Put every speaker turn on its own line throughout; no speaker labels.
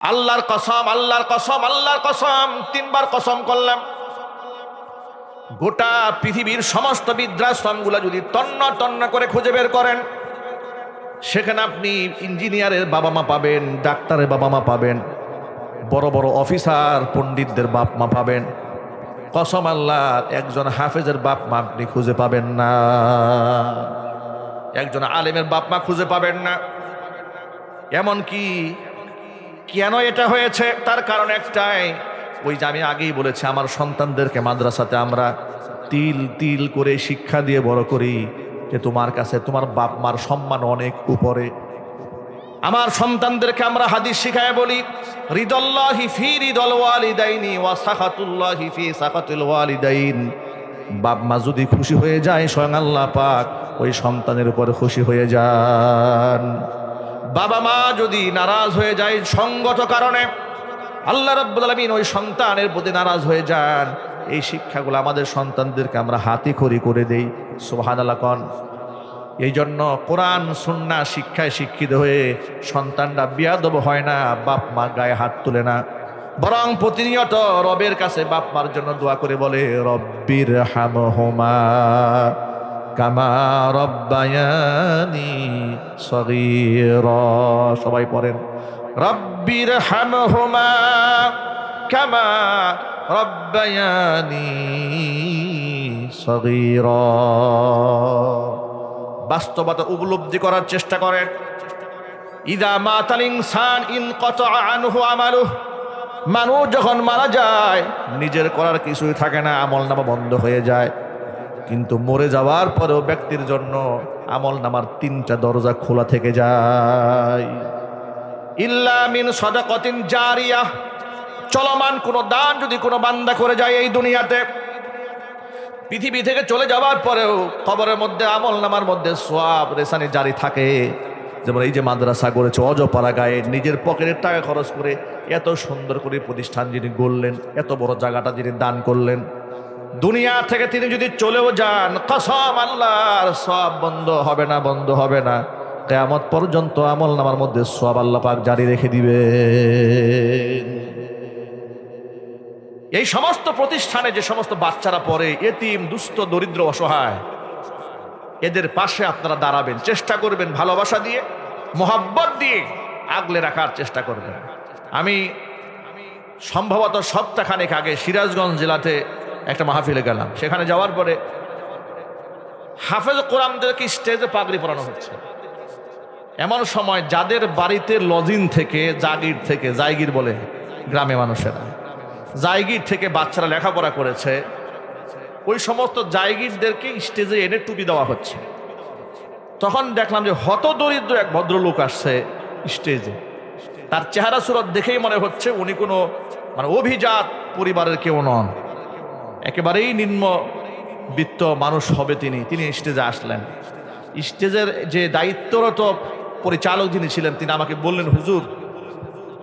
আল্লাহর কসম, আল্লাহর কসম, আল্লাহর কসম, তিনবার কসম করলাম। গোটা পৃথিবীর সমস্ত বৃদ্ধাশ্রমগুলো যদি তন্ন তন্ন করে খুঁজে বের করেন, সেখানে আপনি ইঞ্জিনিয়ারের বাবা মা পাবেন, ডাক্তারের বাবা মা পাবেন, বড় বড় অফিসার পণ্ডিতদের বাপ মা পাবেন। কসম আল্লাহর, একজন হাফেজের বাপ মা আপনি খুঁজে পাবেন না, একজন আলেমের বাপ মা খুঁজে পাবেন না। এমন কি কেন এটা হয়েছে? তার কারণ একটাই, ওই যে আমি আগেই বলেছি, আমার সন্তানদেরকে মাদ্রাসাতে আমরা তিল তিল করে শিক্ষা দিয়ে বড় করি যে তোমার কাছে তোমার বাপ মার সম্মান অনেক উপরে। আমার সন্তানদেরকে আমরা হাদিস শিখায় বলি, রিদাল্লাহি ফি রিদাল ওয়ালিদাইনি ওয়া সাখাতুল্লাহি ফি সাখাতিল ওয়ালিদাইন। বাপ মা যদি খুশি হয়ে যায়, স্বয়ং আল্লাহ পাক ওই সন্তানের উপর খুশি হয়ে যান। বাবা মা যদি নারাজ হয়ে যায় সঙ্গত কারণে, আল্লাহ রাব্বুল আলামিন ওই সন্তানের প্রতি নারাজ হয়ে যান। এই শিক্ষাগুলো আমাদের সন্তানদেরকে আমরা হাতে খড়ি করে দেই। সুবহানাল্লাহ কোন। এই জন্য কোরআন সুন্নাহ শিক্ষায় শিক্ষিত হয়ে সন্তানরা বিয়াদব হয় না, বাপ মা গায়ে হাত তুলে না, বরং প্রতিনিয়ত রবের কাছে বাপ মার জন্য দোয়া করে বলে, রব্বির হামহুমা কামা রব্বায়ানি সগীরা। সবাই পড়েন, রব্বির হামহুমা কামা রব্বায়ানি সগীরা। বাস্তবতা উপলব্ধি করার চেষ্টা করেন। ইদা মাতাল ইনসান ইনকাতা আনহু আমালুহু। মানুষ যখন মারা যায়, নিজের করার কিছুই থাকে না, আমলনামা বন্ধ হয়ে যায়। কিন্তু মরে যাওয়ার পরেও ব্যক্তির জন্য আমলনামার 3টা দরজা খোলা থেকে যায়। ইল্লা মিন সাদাকাতিন জারিয়াহ। চলমান কোনো দান যদি কোনো বান্দা করে যায় এই দুনিয়াতে, পৃথিবী থেকে চলে যাওয়ার পরেও কবরের মধ্যে আমলনামার মধ্যে সওয়াব রেসানি জারি থাকে। যেমন এই যে মাদ্রাসা করেছে অজপাড়া গায়ে, নিজের পকেটের টাকা খরচ করে এত সুন্দর করে প্রতিষ্ঠান যিনি গড়লেন, এত বড় জায়গাটা যিনি দান করলেন, দুনিয়া থেকে তিনি যদি চলেও যান, কসম আল্লাহর, সওয়াব বন্ধ হবে না, বন্ধ হবে না। কিয়ামত পর্যন্ত আমলনামার মধ্যে সওয়াব আল্লাহ পাক জারি রেখে দিবে। এই সমস্ত প্রতিষ্ঠানে যে সমস্ত বাচ্চারা পড়ে, এতিম, দুস্থ, দরিদ্র, অসহায়, এদের পাশে আপনারা দাঁড়াবেন, চেষ্টা করবেন, ভালোবাসা দিয়ে, মোহাব্বত দিয়ে আগলে রাখার চেষ্টা করবেন। আমি সম্ভবত সপ্তাহখানেক আগে সিরাজগঞ্জ জেলাতে একটা মাহফিলে গেলাম। সেখানে যাওয়ার পরে হাফেজ কোরআনদেরকে স্টেজে পাগড়ি পরানো হচ্ছে। এমন সময় যাদের বাড়িতে লজিন থেকে, জাগির থেকে, জায়গির বলে গ্রামে মানুষেরা, জায়গির থেকে বাচ্চারা লেখাপড়া করেছে, ওই সমস্ত জায়গিরদেরকে স্টেজে এনে টুপি দেওয়া হচ্ছে। তখন দেখলাম যে হতদরিদ্র এক ভদ্রলোক আসছে স্টেজে। তার চেহারা সুরত দেখেই মনে হচ্ছে উনি কোনো অভিজাত পরিবারের কেউ নন, একেবারেই নিম্নবিত্ত মানুষ হবে তিনি স্টেজে আসলেন। স্টেজের যে দায়িত্বরত পরিচালক যিনি ছিলেন, তিনি আমাকে বললেন, হুজুর,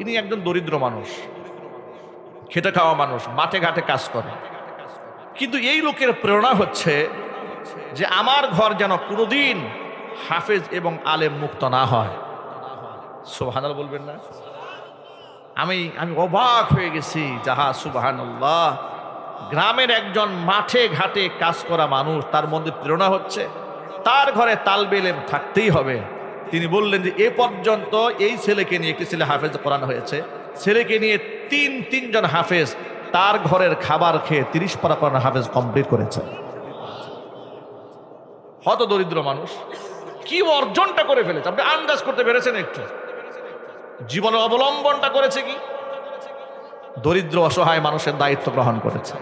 ইনি একজন দরিদ্র মানুষ, খেটে খাওয়া মানুষ, মাঠে ঘাটে কাজ করে, কিন্তু এই লোকের প্রেরণা হচ্ছে যে আমার ঘর যেন কোনোদিন হাফেজ এবং আলেম মুক্ত না হয়। সুবহানাল্লাহ বলবেন না? আমি অবাক হয়ে গেছি। যাহা সুবহানাল্লাহ, গ্রামের একজন মাঠে ঘাটে কাজ করা মানুষ, তার মধ্যে প্রেরণা হচ্ছে তার ঘরে তালবে ইলম থাকতেই হবে। তিনি বললেন যে এ পর্যন্ত এই ছেলেকে নিয়ে, একটি ছেলে হাফেজ কোরআন হয়েছে, ছেলেকে নিয়ে তিনজন হাফেজ তার ঘরের খাবার খেয়ে 30 পারা কোরআন হাফেজ কমপ্লিট করেছে। হত দরিদ্র মানুষ কি অর্জনটা করে ফেলেছে আপনি আন্দাজ করতে পেরেছেন? একটু জীবনে অবলম্বনটা করেছে কি? দরিদ্র অসহায় মানুষের দায়িত্ব গ্রহণ করেছে।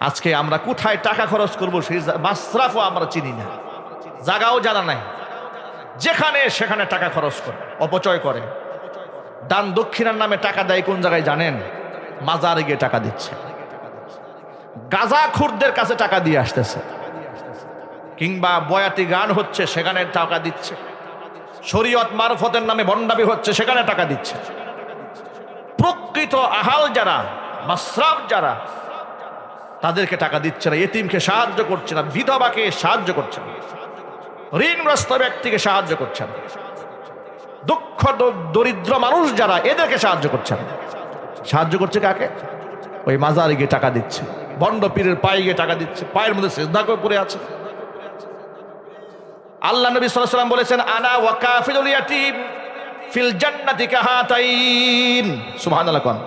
আজকে আমরা কোথায় টাকা খরচ করব সেই মাসরাফও আমরা চিনি না, জায়গাও জানা নাই। যেখানে সেখানে টাকা খরচ করে, অপচয় করে। দান দক্ষিণার নামে টাকা দেয় কোন জায়গায় জানেন? মাজারে গিয়ে টাকা দিচ্ছে, গাঁজাখুরদের কাছে টাকা দিয়ে আসতেছে, কিংবা বয়াতি গান হচ্ছে সেখানে টাকা দিচ্ছে, শরীয়ত মারফতের নামে ভণ্ডামি হচ্ছে সেখানে টাকা দিচ্ছে। প্রকৃত আহাল যারা, মাসরাফ যারা, তাদেরকে টাকা দিচ্ছে না, এতিমকে সাহায্য করছে না, বিধবাকে সাহায্য করছে না, ঋণগ্রস্ত ব্যক্তিকে সাহায্য করছে না। দুঃখ দরিদ্র মানুষ যারা, এদেরকে সাহায্য করছেন। সাহায্য করছে কাকে? ওই মাজারে গিয়ে টাকা দিচ্ছে, ভণ্ড পীরের পায়ে গিয়ে টাকা দিচ্ছে, পায়ের মধ্যে সিজদা করে পড়ে আছে। আল্লাহ নবী সাল্লাল্লাহু আলাইহি ওয়াসাল্লাম বলেছেন, আনা ওয়া কাফিলুল ইয়াতীম ফিল জান্নাতি কাহাতাইন। সুবহানাল্লাহ। কোন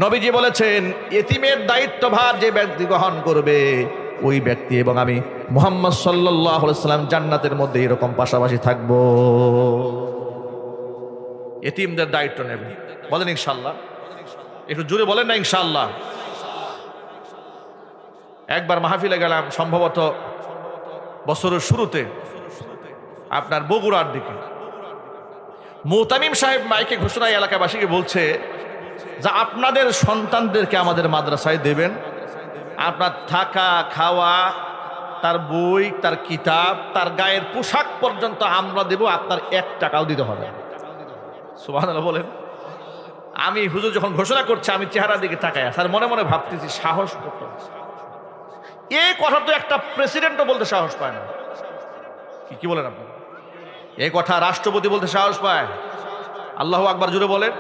নবীজি বলেছেন, এতিমের দায়িত্বভার যে ব্যক্তি গ্রহণ করবে, ওই ব্যক্তি এবং আমি মুহাম্মদ সাল্লাল্লাহু আলাইহি ওয়াসাল্লাম জান্নাতের মধ্যে এরকম পাশাপাশি থাকবো। এতিমদের দায়িত্ব নেবে। বলেন ইনশাআল্লাহ। একটু জোরে বলেন না ইনশাআল্লাহ। একবার মাহফিলে গেলাম, সম্ভবত বছরের শুরুতে, আপনার বগুড়ার দিকে। মুতামিম সাহেব মাইকে ঘোষণায় এলাকাবাসীকে বলছে যে আপনাদের সন্তানদেরকে আমাদের মাদ্রাসায় দেবেন, আপনার থাকা খাওয়া, তার বই, তার কিতাব, তার গায়ের পোশাক পর্যন্ত আমরা দেব, আপনার 1 টাকাও দিতে হবে। সুবহানাল্লাহ বলেন। আমি হুজুর যখন ঘোষণা করছে, আমি চেহারার দিকে তাকাই, স্যার মনে মনে ভাবতেছি সাহস কত। এই কথা তো একটা প্রেসিডেন্টও বলতে সাহস পায় না। কি বলেন আপনি? এই কথা রাষ্ট্রপতি বলতে সাহস পায়? আল্লাহু আকবার জুড়ে বলেন।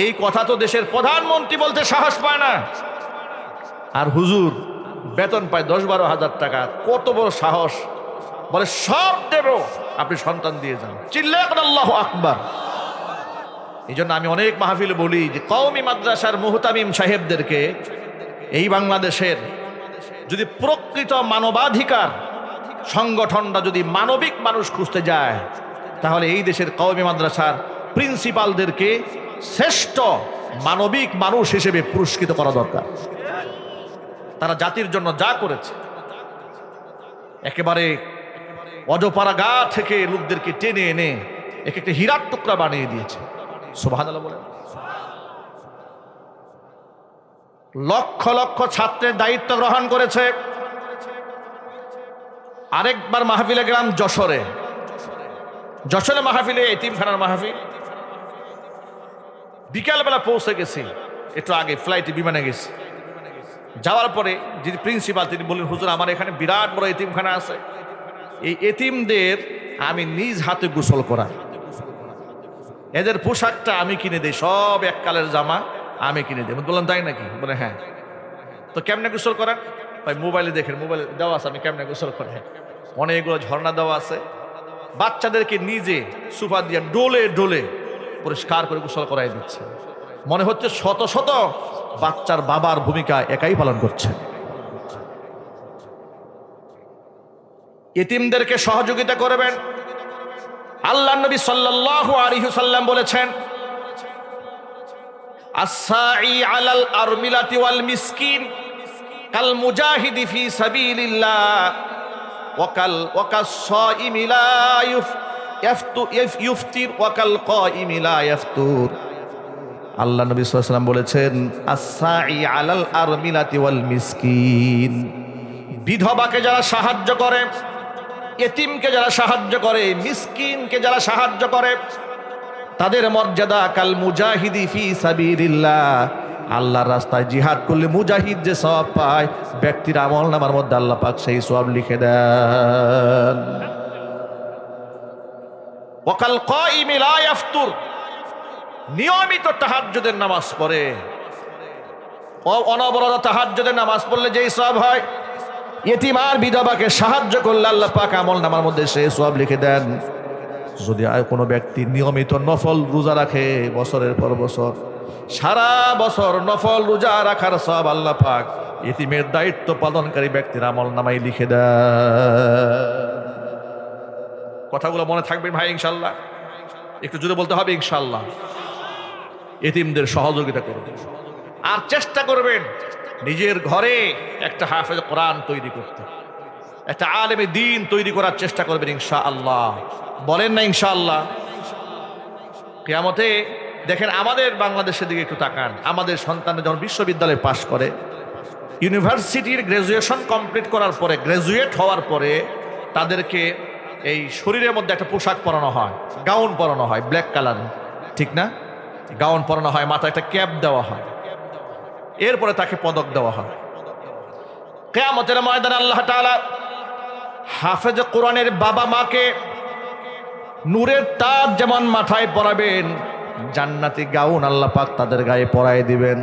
এই কথা তো দেশের প্রধানমন্ত্রী বলতে সাহস পায় না। আর হুজুর বেতন পায় 10-12 হাজার টাকা, কত বড় সাহস! বলে সব দেব, আপনি সন্তান দিয়ে যান। চিল্লায় বলেন আল্লাহু আকবার। এই জন্য আমি অনেক মাহফিলে বলি যে কওমি মাদ্রাসার মুহতামিম সাহেবদেরকে, এই বাংলাদেশের যদি প্রকৃত মানবাধিকার সংগঠনটা যদি মানবিক মানুষ খুঁজতে যায়, তাহলে এই দেশের কওমি মাদ্রাসার প্রিন্সিপালদেরকে শ্রেষ্ঠ মানবিক মানুষ হিসেবে পুরস্কৃত করা দরকার। তারা জাতির জন্য যা করেছে, একেবারে অজপাড়া গা থেকে লোকদেরকে টেনে এনে একটা হীরার টুকরা বানিয়ে দিয়েছে। সুবহানাল্লাহ বলেন। লক্ষ লক্ষ ছাত্রের দায়িত্ব গ্রহণ করেছে। আরেকবার মাহফিলে গেলাম যশোরে। যশোরে মাহফিলে, এতিমখানার মাহফিল, বিকালবেলা পৌঁছে গেছি, একটু আগে ফ্লাইটে বিমানে গেছি। যাওয়ার পরে যিনি প্রিন্সিপাল, তিনি বললেন, হুজুর আমার এখানে বিরাট বড় এতিমখানা আছে, এই এতিমদের আমি নিজ হাতে গোসল করাই, এদের পোশাকটা আমি কিনে দিই, সব এককালের জামা আমি কিনে দিই। বললাম তাই নাকি? বলে হ্যাঁ। তো কেমনে গোসল করেন? ভাই মোবাইলে দেখেন, মোবাইলে দেওয়া আছে আমি কেমনে গোসল করেন। অনেকগুলো ঝর্ণা দেওয়া আছে, বাচ্চাদেরকে নিজে সুফা দিয়ে ডোলে ডোলে পরিষ্কার করে গোসল করাই দিচ্ছে। মনে হচ্ছে শত শত বাচ্চার বাবার ভূমিকা একাই পালন করছে। এতিমদেরকে সহযোগিতা করবেন। আল্লাহ নবী সাল্লাল্লাহু আলাইহি ওয়াসাল্লাম বলেছেন, আস-সাঈ আলাল আরমিলাতি ওয়াল মিসকিন কাল মুজাহিদি ফি সাবিলিল্লাহ ওয়া কাস-সাইমি লা ইফতির ওয়া কাল কাইমি লা ইফতুর। আল্লাহ নবী সাল্লাল্লাহু আলাইহি ওয়াসাল্লাম বলেছেন, আস-সাঈ আলাল আরমিলাতি ওয়াল মিসকিন, বিধবাকে যারা সাহায্য করে, এতিমকে যারা সাহায্য করে, মিসকিনকে যারা সাহায্য করে, তাদের মর্যাদা কাল মুজাহিদি ফি সাবিলিল্লাহ, আল্লাহর রাস্তায় জিহাদ করলে মুজাহিদ যে সওয়াব পায়, ব্যক্তির আমলনামার মধ্যে আল্লাহ পাক সেই সওয়াব লিখে দেন। ওয়া কাল কাইমি লা ইফতুর, নিয়মিত তাহাজ্জুদের নামাজ পড়ে, অনবরত তাহাজ্জুদের নামাজ পড়লে যেই সওয়াব হয়, এতিম আর বিধবাকে সাহায্য করলে আল্লাহ পাক আমলনামার মধ্যে সেই সওয়াব লিখে দেন। যদি আর কোনো ব্যক্তি নিয়মিত নফল রোজা রাখে, বছরের পর বছর, সারা বছর নফল রোজা রাখার সওয়াব আল্লাহ পাক এতিমের দায়িত্ব পালনকারী ব্যক্তির আমলনামায় লিখে দেন। কথাগুলো মনে থাকবে ভাই ইনশাআল্লাহ। একটু জোরে বলতে হবে ইনশাআল্লাহ। এতিমদের সহযোগিতা করবেন, আর চেষ্টা করবেন নিজের ঘরে একটা হাফেজ কোরআন তৈরি করতে, একটা আলেমে দ্বীন তৈরি করার চেষ্টা করবেন ইনশাআল্লাহ। বলেন না ইনশাআল্লাহ। কিয়ামতে দেখেন, আমাদের বাংলাদেশের দিকে একটু তাকান। আমাদের সন্তানরা যখন বিশ্ববিদ্যালয়ে পাশ করে, ইউনিভার্সিটির গ্রাজুয়েশন কমপ্লিট করার পরে, গ্রাজুয়েট হওয়ার পরে তাদেরকে এই শরীরের মধ্যে একটা পোশাক পরানো হয়, গাউন পরানো হয় ব্ল্যাক কালারের, ঠিক না? গাউন পরানো হয়, মাথায় একটা ক্যাপ দেওয়া হয়, এরপরে তাকে পদক দেওয়া হয়। কিয়ামতের ময়দানে আল্লাহ তাআলা হাফেজ কোরআনের বাবা মাকে নূরের তাজ যেমন মাথায় পরাবেন, জান্নাতি গাউন আল্লাহ পাক তাদের গায়ে পরায় দিবেন।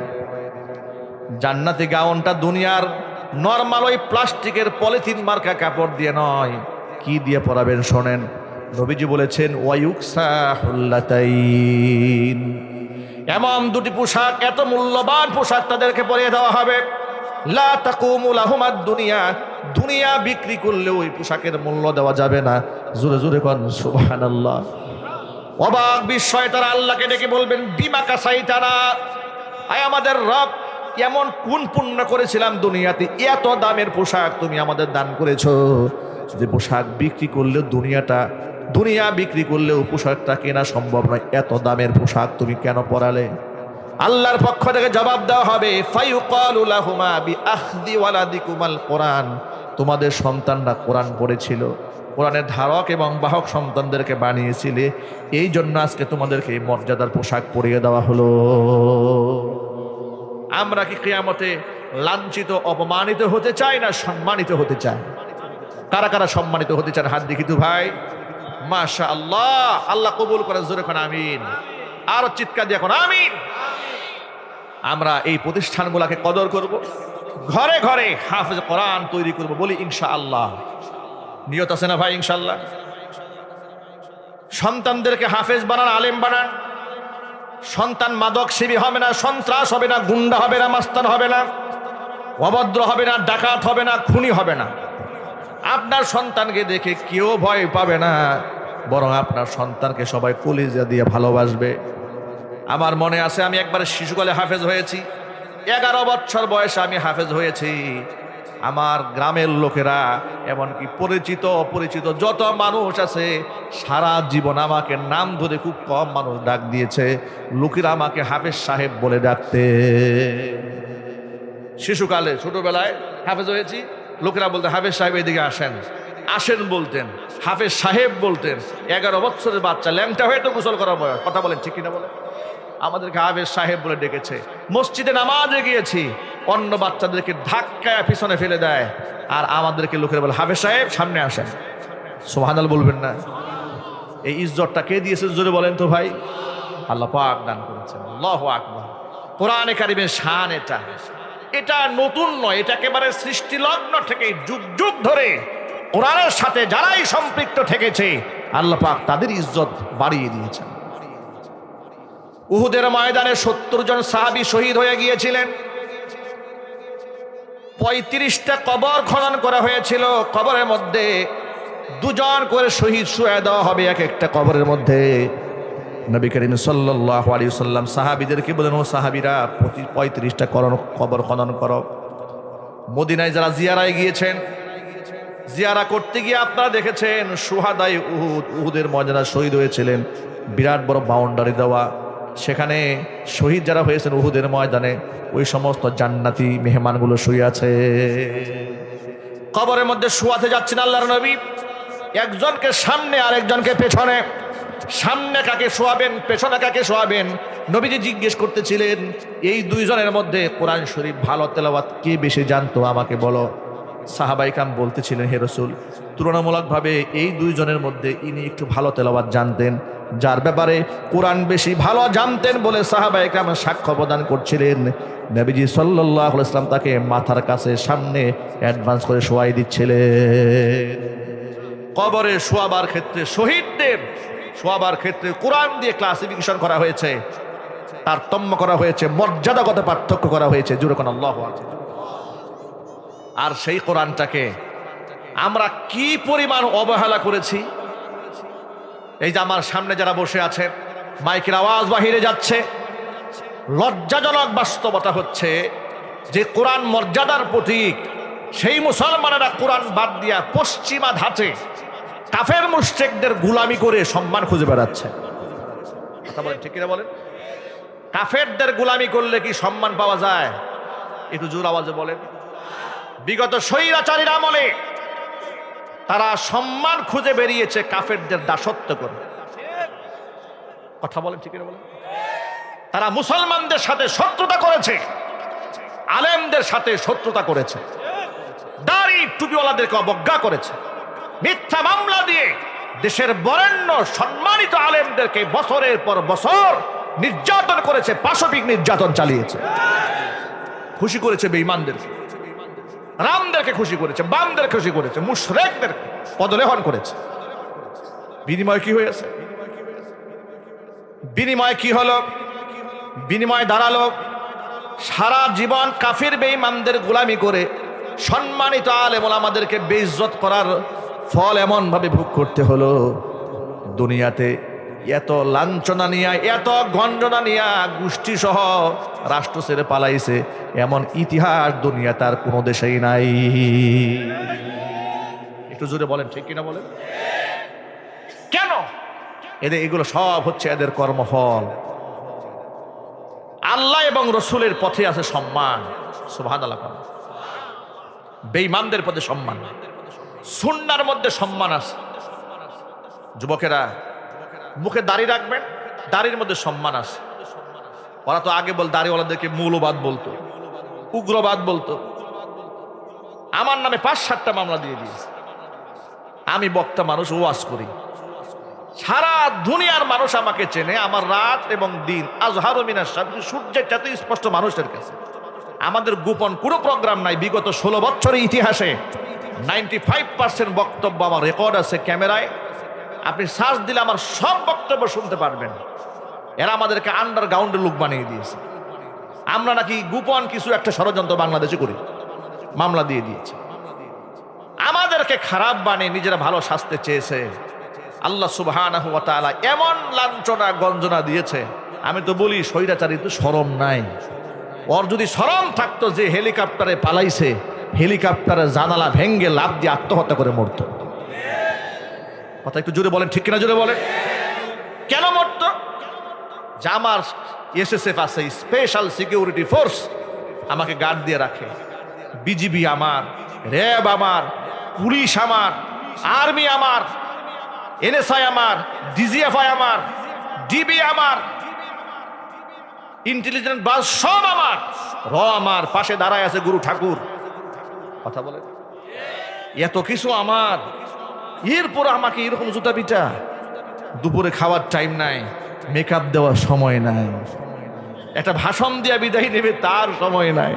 জান্নাতি গাউনটা দুনিয়ার নরমাল ওই প্লাস্টিকের পলিথিন মার্কা কাপড় দিয়ে নয়, কি দিয়ে পরাবেন শোনেন। নবীজি বলেছেন ওয়ায়ুকসাহুল্লাতাইন, এমন দুটি পোশাক, এত মূল্যবান পোশাক তাদেরকে পরিয়ে দেওয়া হবে। লা তাকুমু লাহুমাদ দুনিয়া, দুনিয়া বিক্রি করলে ওই পোশাকের মূল্য দেওয়া যাবে না। জোরে জোরে কোন সুবহানাল্লাহ। অবাক বিস্ময়ে তারা আল্লাহকে ডেকে বলবেন বিমা কাসাইতানা, আয় আমাদের রব, এমন কোন পুণ্য করেছিলাম দুনিয়াতে, এত দামের পোশাক তুমি আমাদের দান করেছো, যে পোশাক বিক্রি করলে দুনিয়া বিক্রি করলেও পোশাকটা কেনা সম্ভব নয়, এত দামের পোশাক তুমি কেন পরালে? আল্লাহর পক্ষ থেকে জবাব দেওয়া হবে ফায়ুকালু লাহুমা বিআখযি ওয়ালাদিকুমাল কোরআন, তোমাদের সন্তানরা কোরআন পড়েছিল, কোরআনের ধারক এবং বাহক সন্তানদেরকে বানিয়েছিলে, এই জন্য আজকে তোমাদেরকে এই মর্যাদার পোশাক পরিয়ে দেওয়া হলো। আমরা কি কিয়ামতে লাঞ্ছিত অপমানিত হতে চাই না সম্মানিত হতে চাই? কারা কারা সম্মানিত হতে চান হাত দেখি তো ভাই। মাশাআল্লাহ, আল্লাহ কবুল করে, জোরে কোন আমিন। আর চিৎকার দিয়ে এখন আমিন। আমরা এই প্রতিষ্ঠানগুলোকে কদর করব, ঘরে ঘরে হাফেজ কোরআন তৈরি করব, বলি ইনশাআল্লাহ। নিয়ত আছে না ভাই? ইনশাআল্লাহ। সন্তানদেরকে হাফেজ বানান, আলেম বানান। সন্তান মাদক সেবী হবে না, সন্ত্রাস হবে না, গুন্ডা হবে না, মাস্তান হবে না, অভদ্র হবে না, ডাকাত হবে না, খুনি হবে না। আপনার সন্তানকে দেখে কেউ ভয় পাবে না, বরং আপনার সন্তানকে সবাই কলিজা দিয়ে ভালোবাসবে। আমার মনে আছে আমি একবার শিশুকালে হাফেজ হয়েছি, 11 বছর বয়সে আমি হাফেজ হয়েছি। আমার গ্রামের লোকেরা, এমনকি পরিচিত অপরিচিত যত মানুষ আছে, সারা জীবন আমাকে নাম ধরে খুব কম মানুষ ডাক দিয়েছে। লোকেরা আমাকে হাফেজ সাহেব বলে ডাকতে। শিশুকালে ছোটবেলায় হাফেজ হয়েছি, লোকেরা বলতেন হাফেজ সাহেব এদিকে আসেন, আসেন বলতেন, হাফেজ সাহেব বলতেন। 11 বছরের বাচ্চা, ল্যাংটা হয়ে তো গোসল করার বয়স, কথা বলেন ঠিক কিনা বলেন? আমাদেরকে হাফেজ সাহেব বলে ডেকেছে। মসজিদে নামাজে গিয়েছি, অন্য বাচ্চাদেরকে ধাক্কায় পিছনে ফেলে দেয়, আর আমাদেরকে লোকেরা বলে হাফেজ সাহেব সামনে আসেন। সুবহানাল্লাহ বলবেন না? এই ইজ্জতটা কে দিয়েছে জোরে বলেন তো ভাই? আল্লাহ পাক দান করেছেন। আল্লাহু আকবার। কোরআনে কারিমের শান এটা, এটা নতুন নয়, এটা একেবারে সৃষ্টি লগ্ন থেকে যুগ যুগ ধরে কোরআনের সাথে যারাই সম্পৃক্ত থেকেছে আল্লাহ পাক তাদের ইজ্জত বাড়িয়ে দিয়েছেন। উহুদের ময়দানে 70 জন সাহাবী শহীদ হয়ে গিয়েছিলেন। 35টা কবর খনন করা হয়েছিল। কবরের মধ্যে 2 জন করে শহীদ শুয়ে দেওয়া হবে এক একটা কবরের মধ্যে। নবী করিম সাল্লাল্লাহু আলাইহি ওয়াসাল্লাম সাহাবীদেরকে বলেন, ও সাহাবীরা 35টা কবর খনন করো। মদিনায় যারা জিয়ারায় গিয়েছেন, জিয়ারা করতে গিয়ে আপনারা দেখেছেন শুহাদায়ে উহুদ, উহুদের ময়দানে শহীদ হয়েছিলেন, বিরাট বড় বাউন্ডারি দেওয়া। সেখানে শহীদ যারা হয়েছেন উহুদের ময়দানে, ওই সমস্ত জান্নাতি মেহমানগুলো শুয়ে আছে। কবরের মধ্যে শুয়াতে যাচ্ছেন আল্লাহর নবী, একজনকে সামনে আর একজনকে পেছনে। সামনে কাকে শোয়াবেন, পেছনে কাকে শোয়াবেন? নবীজি জিজ্ঞেস করতেছিলেন, এই 2 জনের মধ্যে কোরআন শরীফ ভালো তেলাওয়াত কে বেশি জানতো আমাকে বলো। সাহাবায়ে কেরাম বলতেছিলেন, হে রাসূল, তুলনামূলকভাবে এই 2 জনের মধ্যে ইনি একটু ভালো তেলাওয়াত জানতেন, যার ব্যাপারে কোরআন বেশি ভালো জানতেন বলে সাহাবায়ে কেরাম সাক্ষ্য প্রদান করছিলেন। নবীজি সাল্লাল্লাহু আলাইহি ওয়াসাল্লাম তাকে মাথার কাছে সামনে অ্যাডভান্স করে শোয়াই দিচ্ছিলেন। কবরে শোয়াবার ক্ষেত্রে, শহীদদের শোয়াবার ক্ষেত্রে কোরআন দিয়ে ক্লাসিফিকেশন করা হয়েছে, তারতম্য করা হয়েছে, মর্যাদাগত পার্থক্য করা হয়েছে। জোরে কোন আল্লাহু আকবার। আর সেই কোরআনটাকে আমরা কি পরিমাণ অবহেলা করেছি। এই যে আমার সামনে যারা বসে আছে, মাইকের আওয়াজ বাহিরে যাচ্ছে, লজ্জাজনক বাস্তবতা হচ্ছে যে কোরআন মর্যাদার প্রতীক, সেই মুসলমানেরা কোরআন বাদ দিয়া পশ্চিমা ধাঁচে কাফের মুশরিকদের গোলামি করে সম্মান খুঁজে বেড়াচ্ছে। কথা বলেন ঠিক কিনা বলেন? কাফেরদের গোলামি করলে কি সম্মান পাওয়া যায়? একটু জোর আওয়াজে বলেন। বিগত স্বৈরাচারীর আমলে তারা সম্মান খুঁজে বেরিয়েছে কাফেরদের দাসত্ব করে। কথা বলেন ঠিক কিনা বলেন? তারা মুসলমানদের সাথে শত্রুতা করেছে, আলেমদের সাথে শত্রুতা করেছে, দাড়ি টুপিওয়ালাদেরকে অবজ্ঞা করেছে, মিথ্যা মামলা দিয়ে দেশের বরেণ্য সম্মানিত আলেমদেরকে বছরের পর বছর নির্যাতন করেছে, পাশবিক নির্যাতন চালিয়েছে। খুশি করেছে বেঈমানদেরকে, রামদেরকে খুশি করেছে, বামদের খুশি করেছে, মুশরিকদের পদলেহন করেছে। বিনিময় কি হয়েছে? বিনিময় কি হলো? বিনিময় দাঁড়ালো সারা জীবন কাফির বেঈমানদের গোলামি করে সম্মানিত আলেম ওলামাদেরকে বেইজ্জত করার ফল এমন ভাবে ভোগ করতে হলো। দুনিয়াতে এত লাঞ্ছনা নিয়া, এত গঞ্জনা নিয়া গোষ্ঠী সহ রাষ্ট্র ছেড়ে পালাইছে এমন ইতিহাস দুনিয়া তার কোনো দেশেই নাই। একটু জোরে বলেন, ঠিক কিনা বলেন? কেন? এগুলো সব হচ্ছে এদের কর্মফল। আল্লাহ এবং রসুলের পথে আছে সম্মান, সুবহানাল্লাহ। বেঈমানদের পথে সম্মান, সুন্নাহর মধ্যে সম্মান আছে। যুবকেরা মুখে দাড়ি রাখবেন, দাড়ির মধ্যে সম্মান আছে। ওরা তো আগে দাড়িওয়ালাদেরকে মৌলবাদ বলতো, উগ্রবাদ বলতো। আমার নামে 5-7টা মামলা দিয়ে দিয়েছে। আমি বক্তা মানুষ, ওয়াজ করি, সারা দুনিয়ার মানুষ আমাকে চেনে। আমার রাত এবং দিন আজহারু মিনাশ শামসি, সূর্যের চাইতে স্পষ্ট মানুষের কাছে। আমাদের গোপন কোনো প্রোগ্রাম নাই। বিগত 16 বছরের ইতিহাসে 95% বক্তব্য আমার রেকর্ড আছে ক্যামেরায়। আপনি সার্চ দিলে আমার সব বক্তব্য শুনতে পারবেন। এরা আমাদেরকে আন্ডারগ্রাউন্ডের লোক বানিয়ে দিয়েছে। আমরা নাকি গোপন কিছু একটা ষড়যন্ত্র বাংলাদেশে করি, মামলা দিয়ে দিয়েছে। আমাদেরকে খারাপ বানিয়ে নিজেরা ভালো শাস্তে চেয়েছে। আল্লাহ সুবহানাহু ওয়া তাআলা এমন লাঞ্ছনা গঞ্জনা দিয়েছে। আমি তো বলি স্বৈরাচারী তো শরম নাই। ওর যদি শরম থাকতো, যে হেলিকপ্টারে পালাইছে, হেলিকপ্টারের জানালা ভেঙ্গে লাফ দিয়ে আত্মহত্যা করে মরত। কথা একটু জোরে বলেন, ঠিক কিনা জোরে বলেন? কেন মরত? যে আমার এসএসএফ আছে, স্পেশাল সিকিউরিটি ফোর্স, আমাকে গার্ড দিয়ে রাখে। বিজিবি আমার, র্যাব আমার, পুলিশ আমার, আর্মি আমার, এনএসআই আমার, ডিজিএফআই আমার, ডিবি আমার, ইন্টেলিজেন্স বাস সব আমার, র আমার। পাশে দাঁড়ায় আছে গুরু ঠাকুর। কথা বলে এত কিছু আমার, এরপর আমাকে এরকম জুতা পিটা। দুপুরে খাওয়ার টাইম নাই, মেকআপ দেওয়ার সময় নাই, একটা ভাষণ দিয়া বিদায় নেবে তার সময় নাই।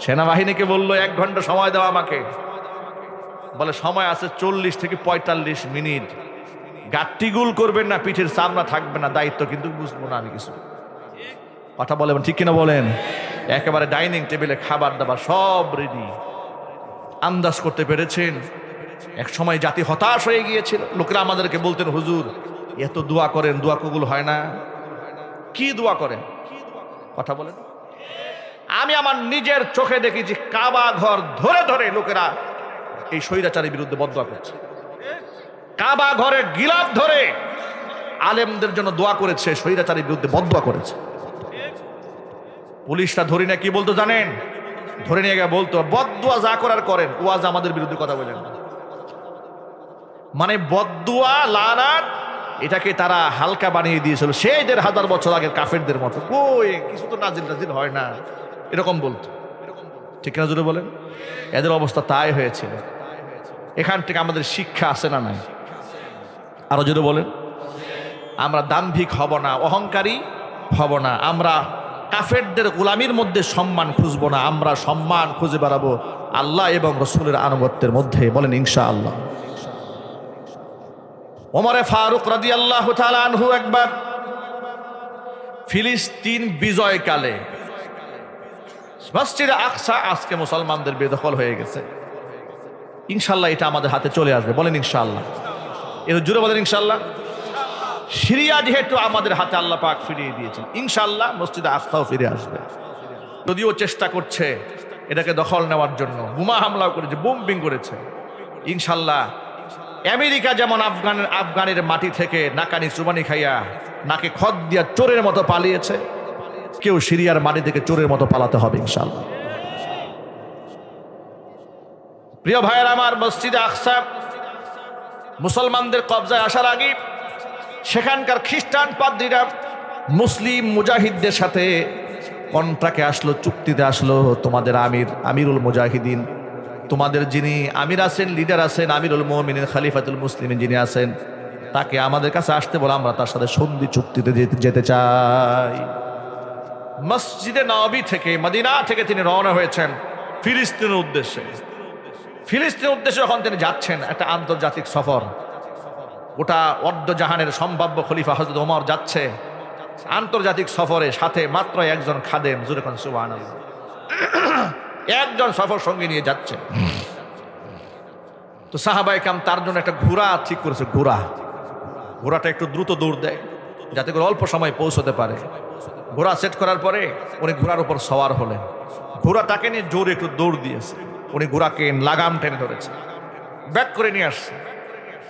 সেনাবাহিনীকে বললো 1 ঘন্টা সময় দেওয়া আমাকে। বলে সময় আছে 40 থেকে 45 মিনিট। গাট্টিগুল করবেন না, পিঠের চামড়া থাকবে না, দায়িত্ব কিন্তু বুঝবো না আমি কিছু। কথা বলেন, ঠিক কিনা বলেন? একেবারে ডাইনিং টেবিলে খাবার দাবার সব রেডি। আন্দাজ করতে পেরেছেন? এক সময় জাতি হতাশ হয়ে গিয়েছিল। লোকেরা আমাদেরকে বলতেন, হুজুর এত দোয়া করেন, দোয়া কবুল হয় না। কি দোয়া করেন? কথা বলেন। আমি আমার নিজের চোখে দেখেছি কাবা ঘর ধরে ধরে লোকেরা এই স্বৈরাচারের বিরুদ্ধে বদদোয়া করছে। কাবা ঘরে গিলাফ ধরে আলেমদের জন্য দোয়া করেছে, স্বৈরাচারের বিরুদ্ধে বদদোয়া করেছে। পুলিশরা ধরে না কি বলতো জানেন? ধরে নিয়ে গিয়ে বলতো, বদদোয়া যা করার করেন, ওয়াজ আমাদের বিরুদ্ধে কথা বলেন। মানে বদদোয়া, লানাত, এটাকে তারা হালকা বানিয়ে দিয়েছিল সেই 1500 বছর আগের কাফেরদের মতো। কই কিছু তো নাজিল নাজিল হয় না, এরকম বলতো। ঠিক না জোরে বলেন? এদের অবস্থা তাই হয়েছিল। এখান থেকে আমাদের শিক্ষা আছে না নাই? আরো জোরে বলেন। আমরা দাম্ভিক হব না, অহংকারী হব না। আমরা কাফেরদের গোলামির মধ্যে সম্মান খুঁজবো না। আমরা সম্মান খুঁজে বেড়াবো আল্লাহ এবং রসুলের আনুগত্যের মধ্যে। বলেন ইনশাআল্লাহ। ওমরে ফারুক রাদিয়াল্লাহু তাআলা আনহু একবার ফিলিস্তিন বিজয়কালে, মসজিদে আকসা আজকে মুসলমানদের বেদখল হয়ে গেছে, ইনশাআল্লাহ এটা আমাদের হাতে চলে আসবে। বলেন ইনশাআল্লাহ। এর জুড়ে বলেন ইনশাআল্লাহ। সিরিয়া যেহেতু আমাদের হাতে আল্লাহ পাক ফিরিয়ে দিয়েছেন, ইনশাআল্লাহ মসজিদে আকসাও ফিরে আসবে। যদিও চেষ্টা করছে এটাকে দখল নেওয়ার জন্য, বোমা হামলাও করেছে, বোম্বিং করেছে। ইনশাআল্লাহ আমেরিকা যেমন আফগানের মাটি থেকে নাকানি চুবানি খাইয়া নাকে খত দিয়া চোরের মতো পালিয়েছে, কেউ সিরিয়ার মাটি থেকে চোরের মতো পালাতে হবে ইনশাআল্লাহ। প্রিয় ভাইয়ের আমার, মসজিদে আকসা মুসলমানদের কবজায় আসার আগে সেখানকার খ্রিস্টান পাদ্রীরা মুসলিম মুজাহিদদের সাথে কন্ট্রাক্টে আসলো, চুক্তিতে আসলো, তোমাদের আমিরুল মুজাহিদিন তোমাদের যিনি আমির আছেন, লিডার আছেন, আমিরুল মুমিনিন খলিফাতুল মুসলিমিন যিনি আছেন, তাকে আমাদের কাছে আসতে বলে আমরা তার সাথে সন্ধি চুক্তিতে যেতে চাই। মসজিদে নববী থেকে, মদিনা থেকে তিনি রওনা হয়েছেন ফিলিস্তিনের উদ্দেশ্যে। ফিলিস্তিনের উদ্দেশ্যে যখন তিনি যাচ্ছেন, একটা আন্তর্জাতিক সফর, গোটা অর্ধজাহানের সম্ভাব্য খলিফা হযরত ওমর যাচ্ছে আন্তর্জাতিক সফরে, সাথে মাত্র একজন খাদেম, জোরে কোন সুবহানাল্লাহ, একজন সফর সঙ্গী নিয়ে যাচ্ছে। তো সাহাবায়ে কেরাম তার জন্য একটা ঘোড়া ঠিক করেছে। ঘোড়াটা একটু দ্রুত দৌড় দেয় যাতে করে অল্প সময় পৌঁছতে পারে। ঘোড়া সেট করার পরে উনি ঘোড়ার উপর সওয়ার হলেন। ঘোড়াটাকে নিয়ে জোরে একটু দৌড় দিয়েছে। উনি ঘোড়াকে লাগাম টেনে ধরেছে, ব্যাক করে নিয়ে আসছে।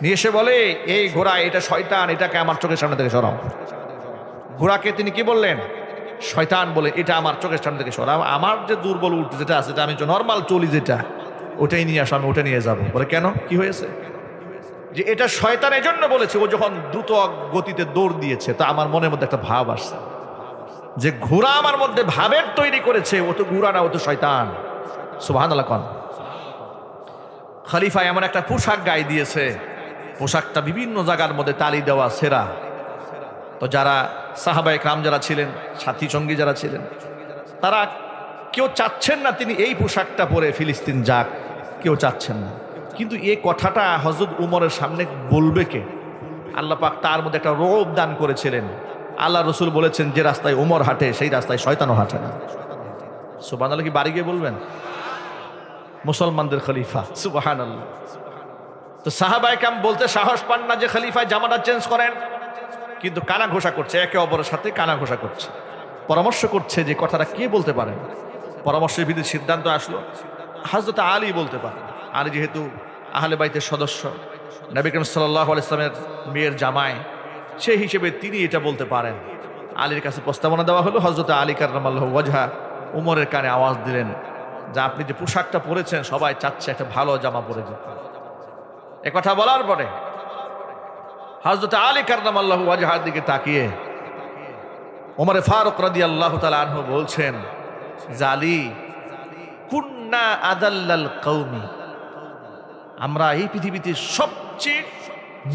নিয়ে এসে বলে, এই ঘোড়া, এটা শয়তান, এটাকে আমার চোখের সামনে থেকে সরাও। ঘোড়াকে তিনি কি বললেন? শয়তান বলে, এটা আমার চোখের সামনে থেকে সরাও। আমার যে দুর্বল উঠ যেটা আছে, আমি নর্মাল চলি যেটা, ওটাই নিয়ে আসো, আমি ওটা নিয়ে যাবো। বলে কেন, কি হয়েছে? যে এটা শয়তান এজন্য বলেছে, ও যখন দ্রুত গতিতে দৌড় দিয়েছে, তা আমার মনের মধ্যে একটা ভাব আসছে যে ঘোড়া আমার মধ্যে ভাবের তৈরি করেছে, ও তো ঘোড়া না, ও তো শয়তান। সুবহানাল্লাহ। কোন খলিফা এমন একটা পোশাক গায়ে দিয়েছে, পোশাকটা বিভিন্ন জায়গার মধ্যে তালি দেওয়া, সেরা। তো যারা সাহাবায়ে কেরাম যারা ছিলেন, সাথী সঙ্গী যারা ছিলেন, তারা কেউ চাচ্ছেন না তিনি এই পোশাকটা পরে ফিলিস্তিন যাক, কেউ চাচ্ছেন না। কিন্তু এই কথাটা হযরত উমরের সামনে বলবে কে? আল্লাহ পাক তার মধ্যে একটা রূপ দান করেছিলেন। আল্লাহ রসুল বলেছেন, যে রাস্তায় উমর হাঁটে সেই রাস্তায় শয়তানও হাঁটে না। সুবহানাল্লাহ। কি বাড়ি গিয়ে বলবেন? মুসলমানদের খলিফা, সুবহানাল্লাহ। তো সাহাবায়ে কেরাম বলতে সাহস পান না যে খলিফায় জামাটা চেঞ্জ করেন, কিন্তু কানা ঘোষা করছে, একে অপরের সাথে কানা ঘোষা করছে, পরামর্শ করছে যে কথাটা কে বলতে পারেন। পরামর্শের ভিত্তিতে সিদ্ধান্ত আসলো হযরত আলী বলতে পারেন। আলী যেহেতু আহলে বাইতের সদস্য, নবী করিম সাল্লাল্লাহু আলাইহি ওয়াসাল্লামের মেয়ের জামাই, সেই হিসেবে তিনি এটা বলতে পারেন। আলীর কাছে প্রস্তাবনা দেওয়া হলো। হযরত আলী কাররামাল্লাহু ওয়াজহা উমরের কানে আওয়াজ দিলেন যে আপনি যে পোশাকটা পরেছেন, সবাই চাচ্ছে একটা ভালো জামা পরে যেতে। একথা বলার পরে হযরত আলী কাররামাল্লাহু ওয়াজহার দিকে তাকিয়ে ওমর ফারুক রাদিয়াল্লাহু তাআলা আনহু বলছেন, আলী, কুন্না আদাল্লাল কওমি, আমরা এই পৃথিবীতে সবচেয়ে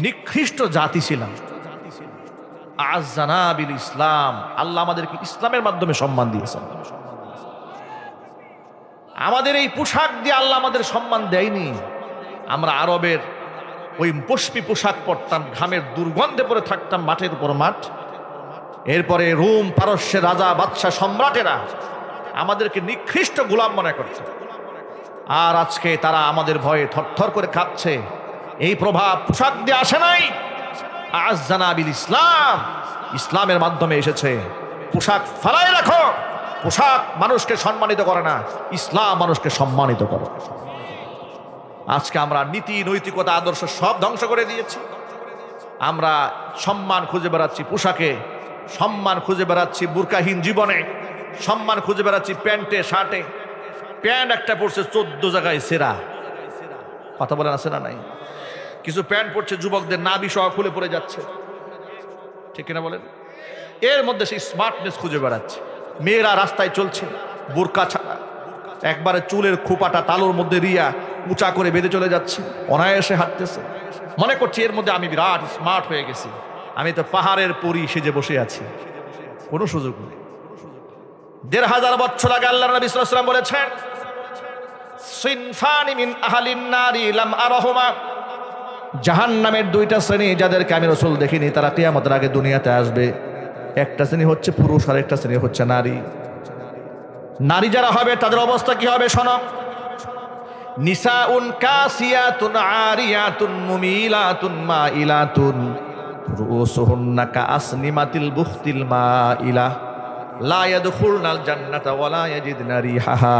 নিকৃষ্ট জাতি ছিলাম। আযযানা বিল ইসলাম, আল্লাহ আমাদেরকে ইসলামের মাধ্যমে সম্মান দিয়েছেন। আমাদের এই পোশাক দিয়ে আল্লাহ আমাদের সম্মান দেয়নি। আমরা আরবের ওই পশমি পোশাক পরতাম, ঘামের দুর্গন্ধে পরে থাকতাম মাঠের উপর মাঠ। এরপরে রোম পারস্যের রাজা, বাদশাহ, সম্রাটেরা আমাদেরকে নিকৃষ্ট গোলাম মনে করছে। আর আজকে তারা আমাদের ভয়ে থরথর করে কাঁপছে। এই প্রভাব পোশাক দিয়ে আসে নাই, আযযানা বিল ইসলাম, ইসলামের মাধ্যমে এসেছে। পোশাক ফালাই রাখো, পোশাক মানুষকে সম্মানিত করে না, ইসলাম মানুষকে সম্মানিত করে। আজকে আমরা নীতি, নৈতিকতা, আদর্শ সব ধ্বংস করে দিয়েছি। আমরা সম্মান খুঁজে বেড়াচ্ছি পোশাকে, সম্মান খুঁজে বেড়াচ্ছি বুরকাহীন জীবনে, সম্মান খুঁজে বেড়াচ্ছি প্যান্টে, শার্টে। প্যান্ট একটা পড়ছে 14 জায়গায় সেরা, কথা বলেন আছে না নাই? কিছু প্যান্ট পড়ছে যুবকদের নাভি সহ খুলে পড়ে যাচ্ছে, ঠিক কিনা বলেন? এর মধ্যে সেই স্মার্টনেস খুঁজে বেড়াচ্ছে। মেয়েরা রাস্তায় চলছে বোরকা ছাড়া, একবারে চুলের খোপাটা তালুর মধ্যে রিয়া উঁচা করে বেঁধে চলে যাচ্ছে, অনায়াসে হাঁটতেছে, মনে করছে এর মধ্যে আমি বিরাট স্মার্ট হয়ে গেছি, আমি তো পাহাড়ের পরী সেজে বসে আছি। কোনো সুযোগ নেই। ১৫০০ বছর আগে আল্লাহর নবী সাল্লাল্লাহু আলাইহি ওয়াসাল্লাম বলেছেন, সিনফানি মিন আহলিন নারি লাম আরাহুমা, জাহান্নামের দুইটা শ্রেণী যাদেরকে আমি রাসূল দেখিনি, তারা কিয়ামতের আগে দুনিয়াতে আসবে। একটা শ্রেণী হচ্ছে পুরুষ, আর একটা শ্রেণী হচ্ছে নারী। নারী যারা হবে তাদের অবস্থা কি হবে শোনো। নিসাউন কাসিয়াতুন আরিয়াতুন মুমিলাতুন মাইলাতুন রুসুহুন্না কাসনিমাতিল বুখতিল মাইলা লা ইয়াদখুলনাল জান্নাতা ওয়ালা ইয়াজিদনা রিহাহা।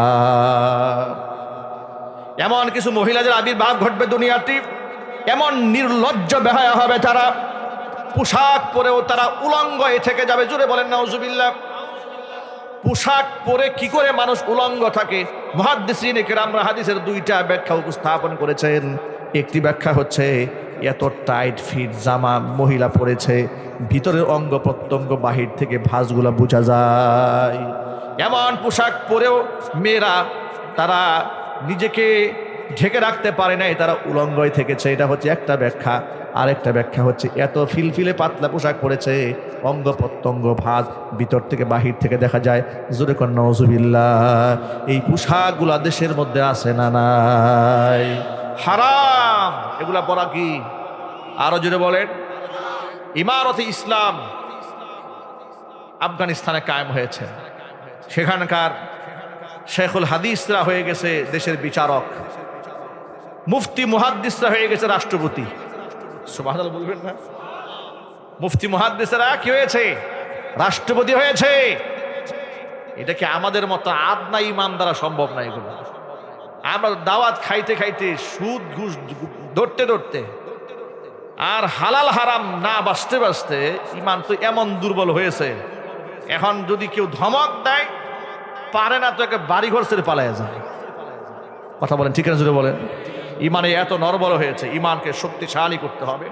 এমন কিছু মহিলাদের আবির্ভাব ঘটবে দুনিয়াতে, এমন নির্লজ্জ বেহায়া হবে তারা, পোশাক পরেও তারা উলঙ্গ থেকে যাবে। জোরে বলেন নাউজুবিল্লাহ। পোশাক পরে কি করে মানুষ উলঙ্গ থাকে? মুহাদ্দিসিনে কেরামরা হাদিসের দুইটা ব্যাখ্যা উপস্থাপন করেছেন। একটি ব্যাখ্যা হচ্ছে, এত টাইট ফিট জামা মহিলা পরেছে, ভিতরের অঙ্গ প্রত্যঙ্গ বাহির থেকে ভাঁজগুলা বোঝা যায়। এমন পোশাক পরেও মেয়েরা তারা নিজেকে ঢেকে রাখতে পারে নাই, তারা উলঙ্গই থেকেছে। এটা হচ্ছে একটা ব্যাখ্যা। আরেকটা ব্যাখ্যা হচ্ছে এত ফিলফিলে পাতলা পোশাক পরেছে, অঙ্গ প্রত্যঙ্গ ভাঁজ, ভিতর থেকে বাহির থেকে দেখা যায়। জোরে কর নাউজুবিল্লাহ। এই পোশাকগুলা দেশের মধ্যে আছে না নাই? হারাম এগুলা পরা। কি আরো জোরে বলেন? ইমারতে ইসলাম আফগানিস্তানে কায়েম হয়েছে। সেখানকার শেখুল হাদিসরা হয়ে গেছে দেশের বিচারক, মুফতি মুহাদ্দিসরা হয়ে গেছে রাষ্ট্রপতি। সুবহানাল্লাহ বলবেন না? মুফতি মুহাদ্দিসরা কি হয়েছে? রাষ্ট্রপতি হয়েছে। এটা কি আমাদের মতো আদনা ইমান দ্বারা সম্ভব না? এগুলো আমরা দাওয়াত খাইতে খাইতে, সুদ ঘুষ ধরতে ধরতে, আর হালাল হারাম না বাঁচতে বাঁচতে ইমান তো এমন দুর্বল হয়েছে, এখন যদি কেউ ধমক দেয় পারে না তো একটা বাড়িঘর ছেড়ে পালায় যায়। কথা বলেন ঠিক না? জুড়ে বলেন। ইমানে এত নরবল হয়েছে। ইমানকে শক্তিশালী করতে হবে,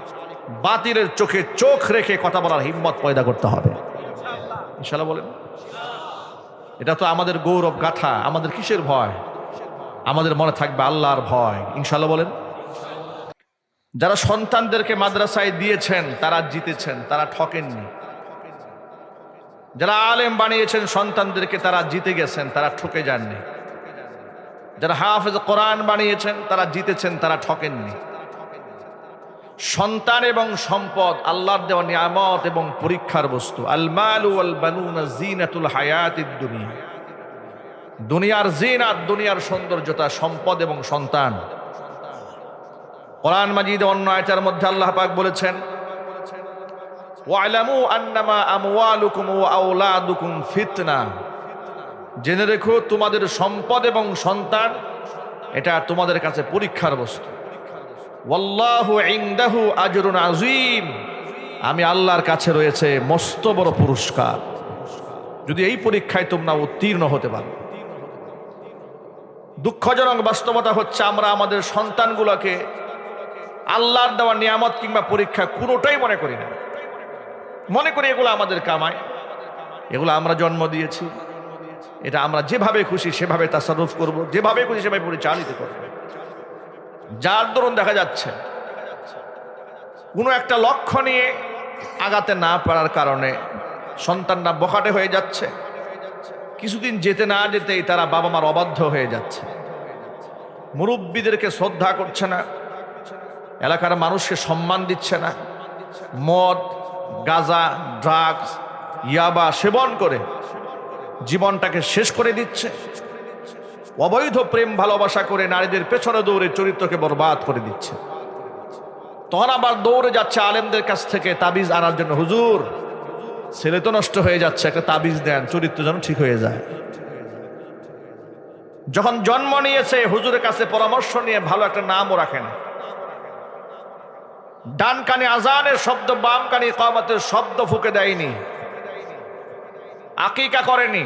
বাতিলের চোখে চোখ রেখে কথা বলার হিম্মত পয়দা করতে হবে। ইনশাআল্লাহ বলেন। এটা তো আমাদের গৌরব গাথা। আমাদের কিসের ভয়? আমাদের মনে থাকবে আল্লাহর ভয়। ইনশাআল্লাহ বলেন। যারা সন্তানদেরকে মাদ্রাসায় দিয়েছেন তারা জিতেছেন, তারা ঠকেননি। যারা আলেম বানিয়েছেন সন্তানদেরকে তারা জিতে গেছেন, তারা ঠকে যাননি। যারা হাফেজ কোরআন বানিয়েছেন তারা জিতেছেন, তারা ঠকেননি। সন্তান এবং সম্পদ আল্লাহর দেওয়া নিয়ামত এবং পরীক্ষার বস্তু। আল মালু ওয়াল বানুনা জিনাতুল হায়াতিদ দুনিয়া। দুনিয়ার জিনাত, দুনিয়ার সৌন্দর্যতা সম্পদ এবং সন্তান। কোরআন মাজিদে অন্য আয়াতের মধ্যে আল্লাহ পাক বলেছেন, ওয়া'লামু আন্নামা আমওয়ালুকুম ওয়া আওলাদুকুম ফিতনা। জেনে রেখো তোমাদের সম্পদ এবং সন্তান এটা তোমাদের কাছে পরীক্ষার বস্তু। ওয়াল্লাহু ইনদাহু আজরুন আযীম। আমি আল্লাহর কাছে রয়েছে মস্ত বড় পুরস্কার যদি এই পরীক্ষায় তোমরা উত্তীর্ণ হতে পারো। দুঃখজনক বাস্তবতা হচ্ছে আমরা আমাদের সন্তানগুলোকে আল্লাহর দেওয়া নিয়ামত কিংবা পরীক্ষা কোনোটাই মনে করি না। মনে করি এগুলো আমাদের কামাই, এগুলো আমরা জন্ম দিয়েছি, এটা আমরা যেভাবে খুশি সেভাবে তাসাররুফ করব, যেভাবে খুশি সেভাবে পরিচালিত করব। যার দরুন দেখা যাচ্ছে কোনো একটা লক্ষ্য নিয়ে আগাতে না পারার কারণে সন্তানরা বখাটে হয়ে যাচ্ছে। কিছুদিন যেতে না যেতেই তারা বাবা মার অবাধ্য হয়ে যাচ্ছে। মুরব্বীদেরকে শ্রদ্ধা করছে না, এলাকার মানুষকে সম্মান দিচ্ছে না। মদ, গাঁজা, ড্রাগস, ইয়াবা সেবন করে জীবনটাকে শেষ করে দিচ্ছে। অবৈধ প্রেম ভালোবাসা করে নারীদের পেছনে দৌড়ে চরিত্রকে বরবাদ করে দিচ্ছে। তখন আবার দৌড়ে যাচ্ছে আলেমদের কাছ থেকে তাবিজ আনার জন্য, হুজুর ছেলে তো নষ্ট হয়ে যাচ্ছে, একটা তাবিজ দেন, চরিত্র যেন ঠিক হয়ে যায়। যখন জন্ম নিয়েছে হুজুরের কাছে পরামর্শ নিয়ে ভালো একটা নামও রাখেন। ডান কানে আজানের শব্দ, বাম কানে ইকামতের শব্দ ফুঁকে দেয়নি, আকিকা করেনি।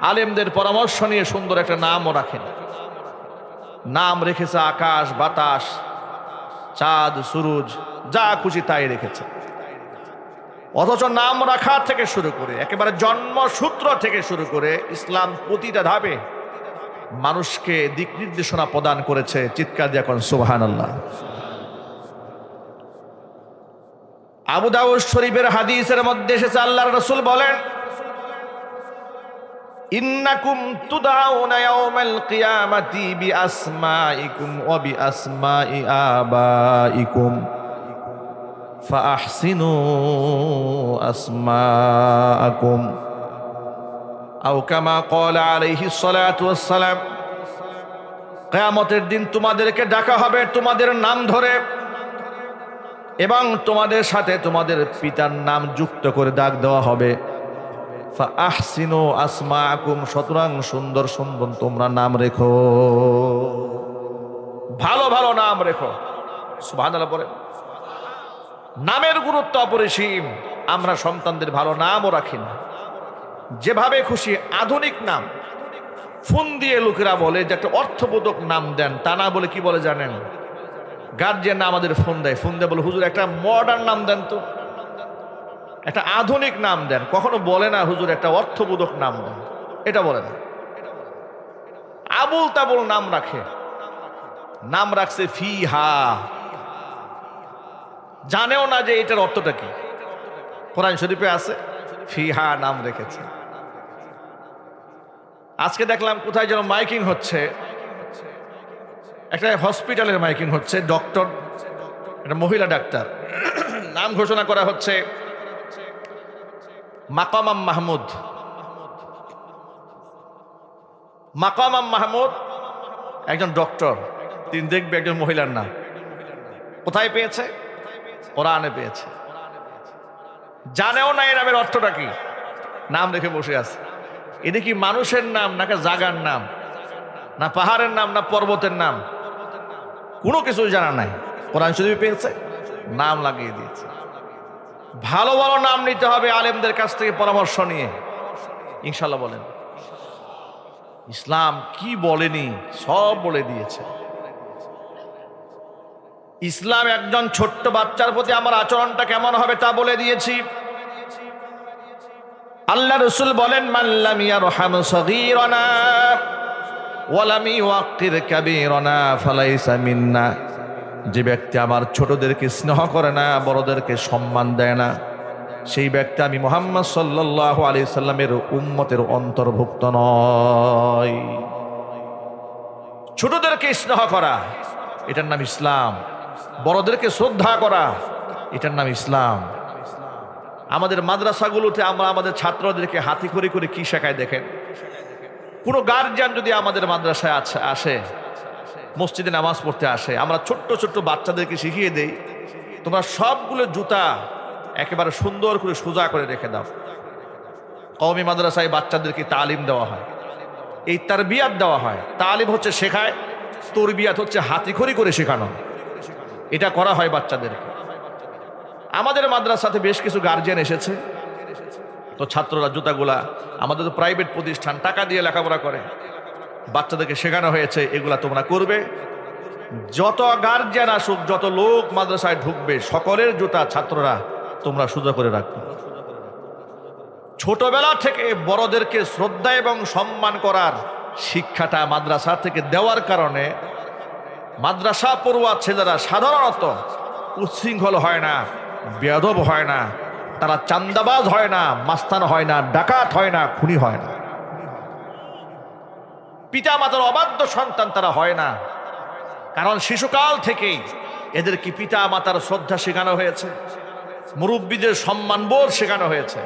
আলেমদের পরামর্শ নিয়ে সুন্দর একটা নামও রাখেন। নাম রেখেছে আকাশ বাতাস, চাঁদ সূরজ, যা খুশি তাই রেখেছে। অথচ নাম রাখা থেকে শুরু করে একেবারে জন্মসূত্র থেকে শুরু করে ইসলাম প্রতিটা ধাপে মানুষকে দিক নির্দেশনা প্রদান করেছে। চিৎকার দিয়ে এখন সুবহানাল্লাহ। আবু দাউদ শরীফের হাদিসের মধ্যে এসেছে, আল্লাহর রাসূল বলেন, ইন্নাকুম তুদাউনা ইয়াউমাল কিয়ামাতি বিআসমাইকুম ওয়া বিআসমাই আবাইকুম ফাআহসিনু আসমাআকুম আও কামা ক্বালা আলাইহিস সালাতু ওয়াস সালাম। কিয়ামতের দিন তোমাদেরকে ডাকা হবে তোমাদের নাম ধরে এবং তোমাদের সাথে তোমাদের পিতার নাম যুক্ত করে ডাক দেওয়া হবে। ফাআহসিনু আসমাআকুম, সুতরাং সুন্দর সুন্দর তোমরা নাম রেখো, ভালো ভালো নাম রেখো। সুবহানাল্লাহ বলেন। নামের গুরুত্ব অপরিসীম। আমরা সন্তানদের ভালো নামও রাখি না, যেভাবে খুশি আধুনিক নাম। ফোন দিয়ে লোকেরা বলে যে একটা অর্থবোধক নাম দেন, তা না বলে কি বলে জানেন? গার্জিয়ান আমাদের ফোন দেয়, ফোন দিয়ে বলে হুজুর একটা মডার্ন নাম দেন তো, একটা আধুনিক নাম দেন। কখনো বলে না হুজুর একটা অর্থবোধক নাম দেন, এটা বলে না। আবুল তাবুল নাম রাখে। নাম রাখছে ফিহা, জানেও না যে এটার অর্থটা কি। কোরআন শরীফে আছে, ফিহা নাম রেখেছে। আজকে দেখলাম কোথায় যেন মাইকিং হচ্ছে, একটা হসপিটালের মাইকিং হচ্ছে, ডক্টর, একটা মহিলা ডাক্তার, নাম ঘোষণা করা হচ্ছে মাকামাম মাহমুদ। মাকামাম মাহমুদ একজন ডক্টর, তিনি দেখবে একজন মহিলার নাম কোথায় পেয়েছে, কোরআনে পেয়েছে, জানেও না এর নামের অর্থটা কি, নাম রেখে বসে আছে। এটা কি মানুষের নাম নাকি জাগার নাম, না পাহাড়ের নাম, না পর্বতের নাম, কোনো কিছু জানা নাই, কোরআন শরীফ পেয়েছে, নাম লাগিয়ে দিয়েছে। ভালো ভালো নাম নিতে হবে আলেমদের কাছ থেকে পরামর্শ নিয়ে, ইনশাল্লাহ। বলেন ইসলাম কি বলেনি, সব বলে দিয়েছে। ইসলাম একজন ছোট্ট বাচ্চার প্রতি আমার আচরণটা কেমন হবে তা বলে দিয়েছি। আল্লাহ রাসূল বলেন, মান লাম ইয়ারহাম সগীরানা ওয়া লাম ইউক্কির কাবীরানা ফালাইসা মিন্না। যে ব্যক্তি আমার ছোটদেরকে স্নেহ করে না, বড়দেরকে সম্মান দেয় না, সেই ব্যক্তি আমি মুহাম্মদ সাল্লাল্লাহু আলাইহি সাল্লামের উম্মতের অন্তর্ভুক্ত নয়। ছোটদেরকে স্নেহ করা, এটার নাম ইসলাম। বড়দেরকে শ্রদ্ধা করা, এটার নাম ইসলাম। আমাদের মাদ্রাসাগুলোতে আমরা আমাদের ছাত্রদেরকে হাতে খড়ি করে কি শেখায় দেখেন। কোনো গার্জিয়ান যদি আমাদের মাদ্রাসায় আসে, মসজিদে নামাজ পড়তে আসে, আমরা ছোট্ট ছোট্ট বাচ্চাদেরকে শিখিয়ে দেই, তোমরা সবগুলো জুতা একেবারে সুন্দর করে সোজা করে রেখে দাও। কওমি মাদ্রাসায় বাচ্চাদেরকে তালিম দেওয়া হয়, এই তারবিয়াত দেওয়া হয়। তালিম হচ্ছে শেখায়, তরবিয়াত হচ্ছে হাতিখড়ি করে শেখানো, এটা করা হয় বাচ্চাদেরকে। আমাদের মাদ্রাসাতে বেশ কিছু গার্জিয়ান এসেছে, তো ছাত্ররা জুতাগুলা, আমাদের তো প্রাইভেট প্রতিষ্ঠান, টাকা দিয়ে লেখাপড়া করে, বাচ্চাদেরকে শেখানো হয়েছে এগুলা তোমরা করবে। যত গার্জিয়ান আসুক, যত লোক মাদ্রাসায় ঢুকবে, সকলের জুতা ছাত্ররা তোমরা সোজা করে রাখবে। ছোটবেলা থেকে বড়দেরকে শ্রদ্ধা এবং সম্মান করার শিক্ষাটা মাদ্রাসা থেকে দেওয়ার কারণে মাদ্রাসা পড়ুয়া ছেলেরা সাধারণত উচ্ছৃঙ্খল হয় না, বেয়াদব হয় না, তারা চান্দাবাজ হয় না, মাস্তান হয় না, ডাকাত হয় না, খুনি হয় না, পিতা মাতার অবাধ্য সন্তান তারা হয় না। কারণ শিশুকাল থেকেই এদেরকে পিতা মাতার শ্রদ্ধা শেখানো হয়েছে, মুরব্বীদের সম্মানবোধ শেখানো হয়েছে।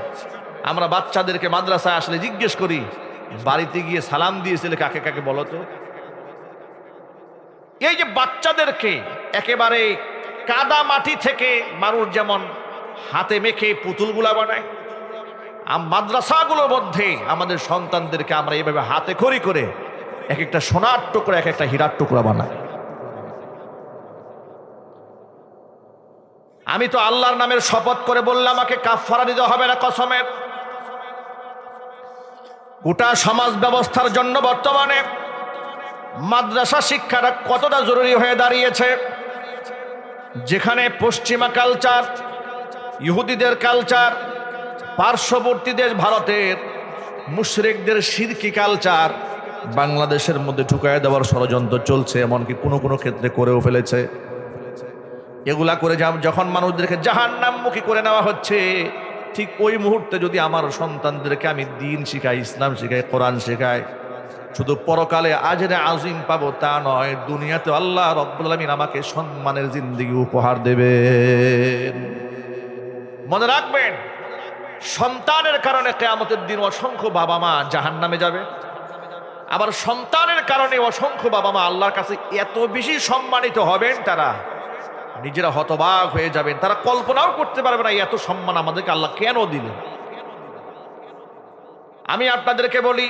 আমরা বাচ্চাদেরকে মাদ্রাসায় আসলে জিজ্ঞেস করি, বাড়িতে গিয়ে সালাম দিয়েছিলে কাকে কাকে বলো তো। এই যে বাচ্চাদেরকে একেবারে কাদা মাটি থেকে মানুষ যেমন হাতে মেখে পুতুলগুলা বানায়, মাদ্রাসাগুলোর মধ্যে আমাদের সন্তানদেরকে আমরা এইভাবে হাতে খড়ি করে এক একটা সোনার টুকরা, এক একটা হীরার টুকরা বানাই। আমি তো আল্লাহর নামের শপথ করে বললাম, আমাকে কাফারা দিতে হবে না কসমের। গোটা সমাজ ব্যবস্থার জন্য বর্তমানে মাদ্রাসা শিক্ষাটা কতটা জরুরি হয়ে দাঁড়িয়েছে। যেখানে পশ্চিমা কালচার, ইহুদিদের কালচার, পার্শ্ববর্তী দেশ ভারতের মুশরিকদের শিরকি কালচার বাংলাদেশের মধ্যে ঢুকায় দেওয়ার ষড়যন্ত্র চলছে, এমনকি কোনো কোনো ক্ষেত্রে করেও ফেলেছে। এগুলা করে যখন মানুষদেরকে জাহান্নামমুখী করে নেওয়া হচ্ছে, ঠিক ওই মুহূর্তে যদি আমার সন্তানদেরকে আমি দিন শিখাই, ইসলাম শিখাই, কোরআন শেখাই, শুধু পরকালে আজরে আজিম পাবো তা নয়, দুনিয়াতে আল্লাহ রব্বুল আলামিন আমাকে সম্মানের জিন্দেগি উপহার দেবেন। মনে রাখবেন, সন্তানের কারণে কিয়ামতের দিন অসংখ্য বাবা মা জাহান্নামে যাবে, আবার সন্তানের কারণে অসংখ্য বাবা মা আল্লাহর কাছে এত বেশি সম্মানিত হবেন, তারা নিজেরা হতবাক হয়ে যাবেন। তারা কল্পনাও করতে পারবে না এত সম্মান আমাদেরকে আল্লাহ কেন দিলেন। আমি আপনাদেরকে বলি,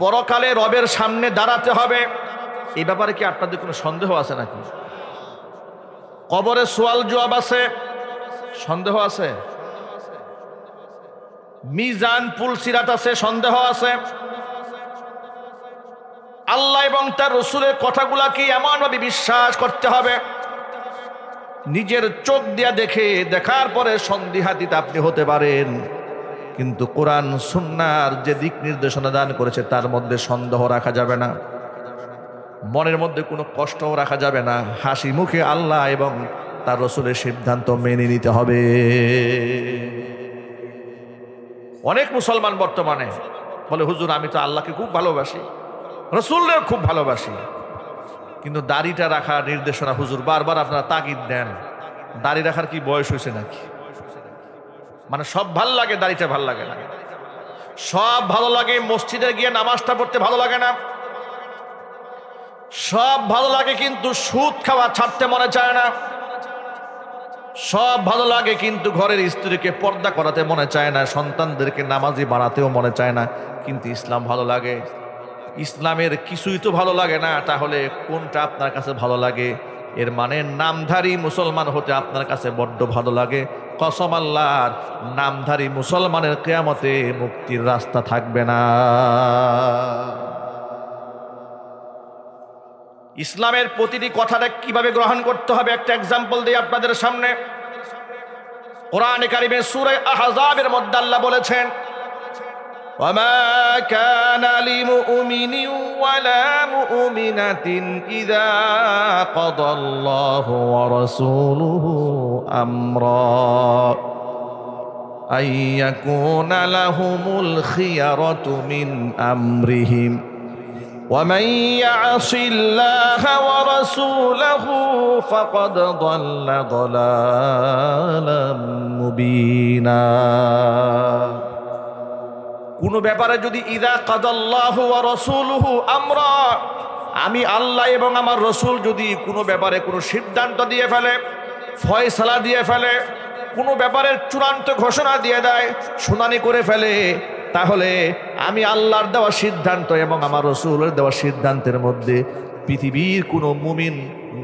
পরকালে রবের সামনে দাঁড়াতে হবে, এই ব্যাপারে কি আপনাদের কোনো সন্দেহ আছে নাকি? কবরে সোয়াল জবাব আছে, সন্দেহ আছে? মিজান পুলসিরাত আছে, সন্দেহ আছে? আল্লাহ এবং তার রাসূলের কথাগুলা কি এমনভাবে বিশ্বাস করতে হবে নিজের চোখ দিয়া দেখার পরে সন্দিহাতীত আপনি হতে পারেন, কিন্তু কোরআন সুন্নাহর যে দিক নির্দেশনা দান করেছে তার মধ্যে সন্দেহ রাখা যাবে না। মনের মধ্যে কোনো কষ্টও রাখা যাবে না, হাসি মুখে আল্লাহ এবং তার রসুলের সিদ্ধান্ত মেনে নিতে হবে। অনেক মুসলমান বর্তমানে বলে, হুজুর আমি তো আল্লাহকে খুব ভালোবাসি, রসুলকেও খুব ভালোবাসি, কিন্তু দাড়িটা রাখার নির্দেশনা হুজুর বারবার আপনারা তাগিদ দেন, দাড়ি রাখার কি বয়স হয়েছে নাকি? মানে সব ভাল লাগে, দাড়িটা ভাল লাগে না। সব ভালো লাগে, মসজিদে গিয়ে নামাজটা পড়তে ভালো লাগে না। সব ভালো লাগে কিন্তু সুদ খাওয়া ছাড়তে মনে চায় না। সব ভালো লাগে কিন্তু ঘরের স্ত্রীকে পর্দা করাতে মনে চায় না, সন্তানদেরকে নামাজি বানাতেও মনে চায় না। কিন্তু ইসলাম ভালো লাগে। ইসলামের কিছুই তো ভালো লাগে না, তাহলে কোনটা আপনার কাছে ভালো লাগে? এর মানে নামধারী মুসলমান হতে আপনার কাছে বড্ড ভালো লাগে। কসম আল্লাহর, নামধারী মুসলমানের কিয়ামতে মুক্তির রাস্তা থাকবে না। ইসলামের প্রতিটি কথাটা কিভাবে গ্রহণ করতে হবে একটা এক্সাম্পল দিই আপনাদের সামনে। কোরআনে কারিমে সূরা আহজাবের মধ্যে আল্লাহ বলেছেন, ওয়ামা কানা লিমুমিনিন ওয়ালা মুমিনাতিন ইযা কাদাল্লাহু ওয়া রাসূলুহু আমরা আইয়াকুনা লাহুমুল খিয়ারাতু মিন আমরিহিম ومن يعص الله ورسوله فقد ضل ضلالا مبينا। কোন ব্যাপারে যদি ইযা কাদাল্লাহু ওয়া রাসূলুহু আমরা, আমি আল্লাহ এবং আমার রসুল যদি কোনো ব্যাপারে কোনো সিদ্ধান্ত দিয়ে ফেলে, ফয়সালা দিয়ে ফেলে, কোনো ব্যাপারের চূড়ান্ত ঘোষণা দিয়ে দেয়, শুনানি করে ফেলে, তাহলে আমি আল্লাহর দেওয়া সিদ্ধান্ত এবং আমার রসুলের দেওয়া সিদ্ধান্তের মধ্যে পৃথিবীর কোনো মুমিন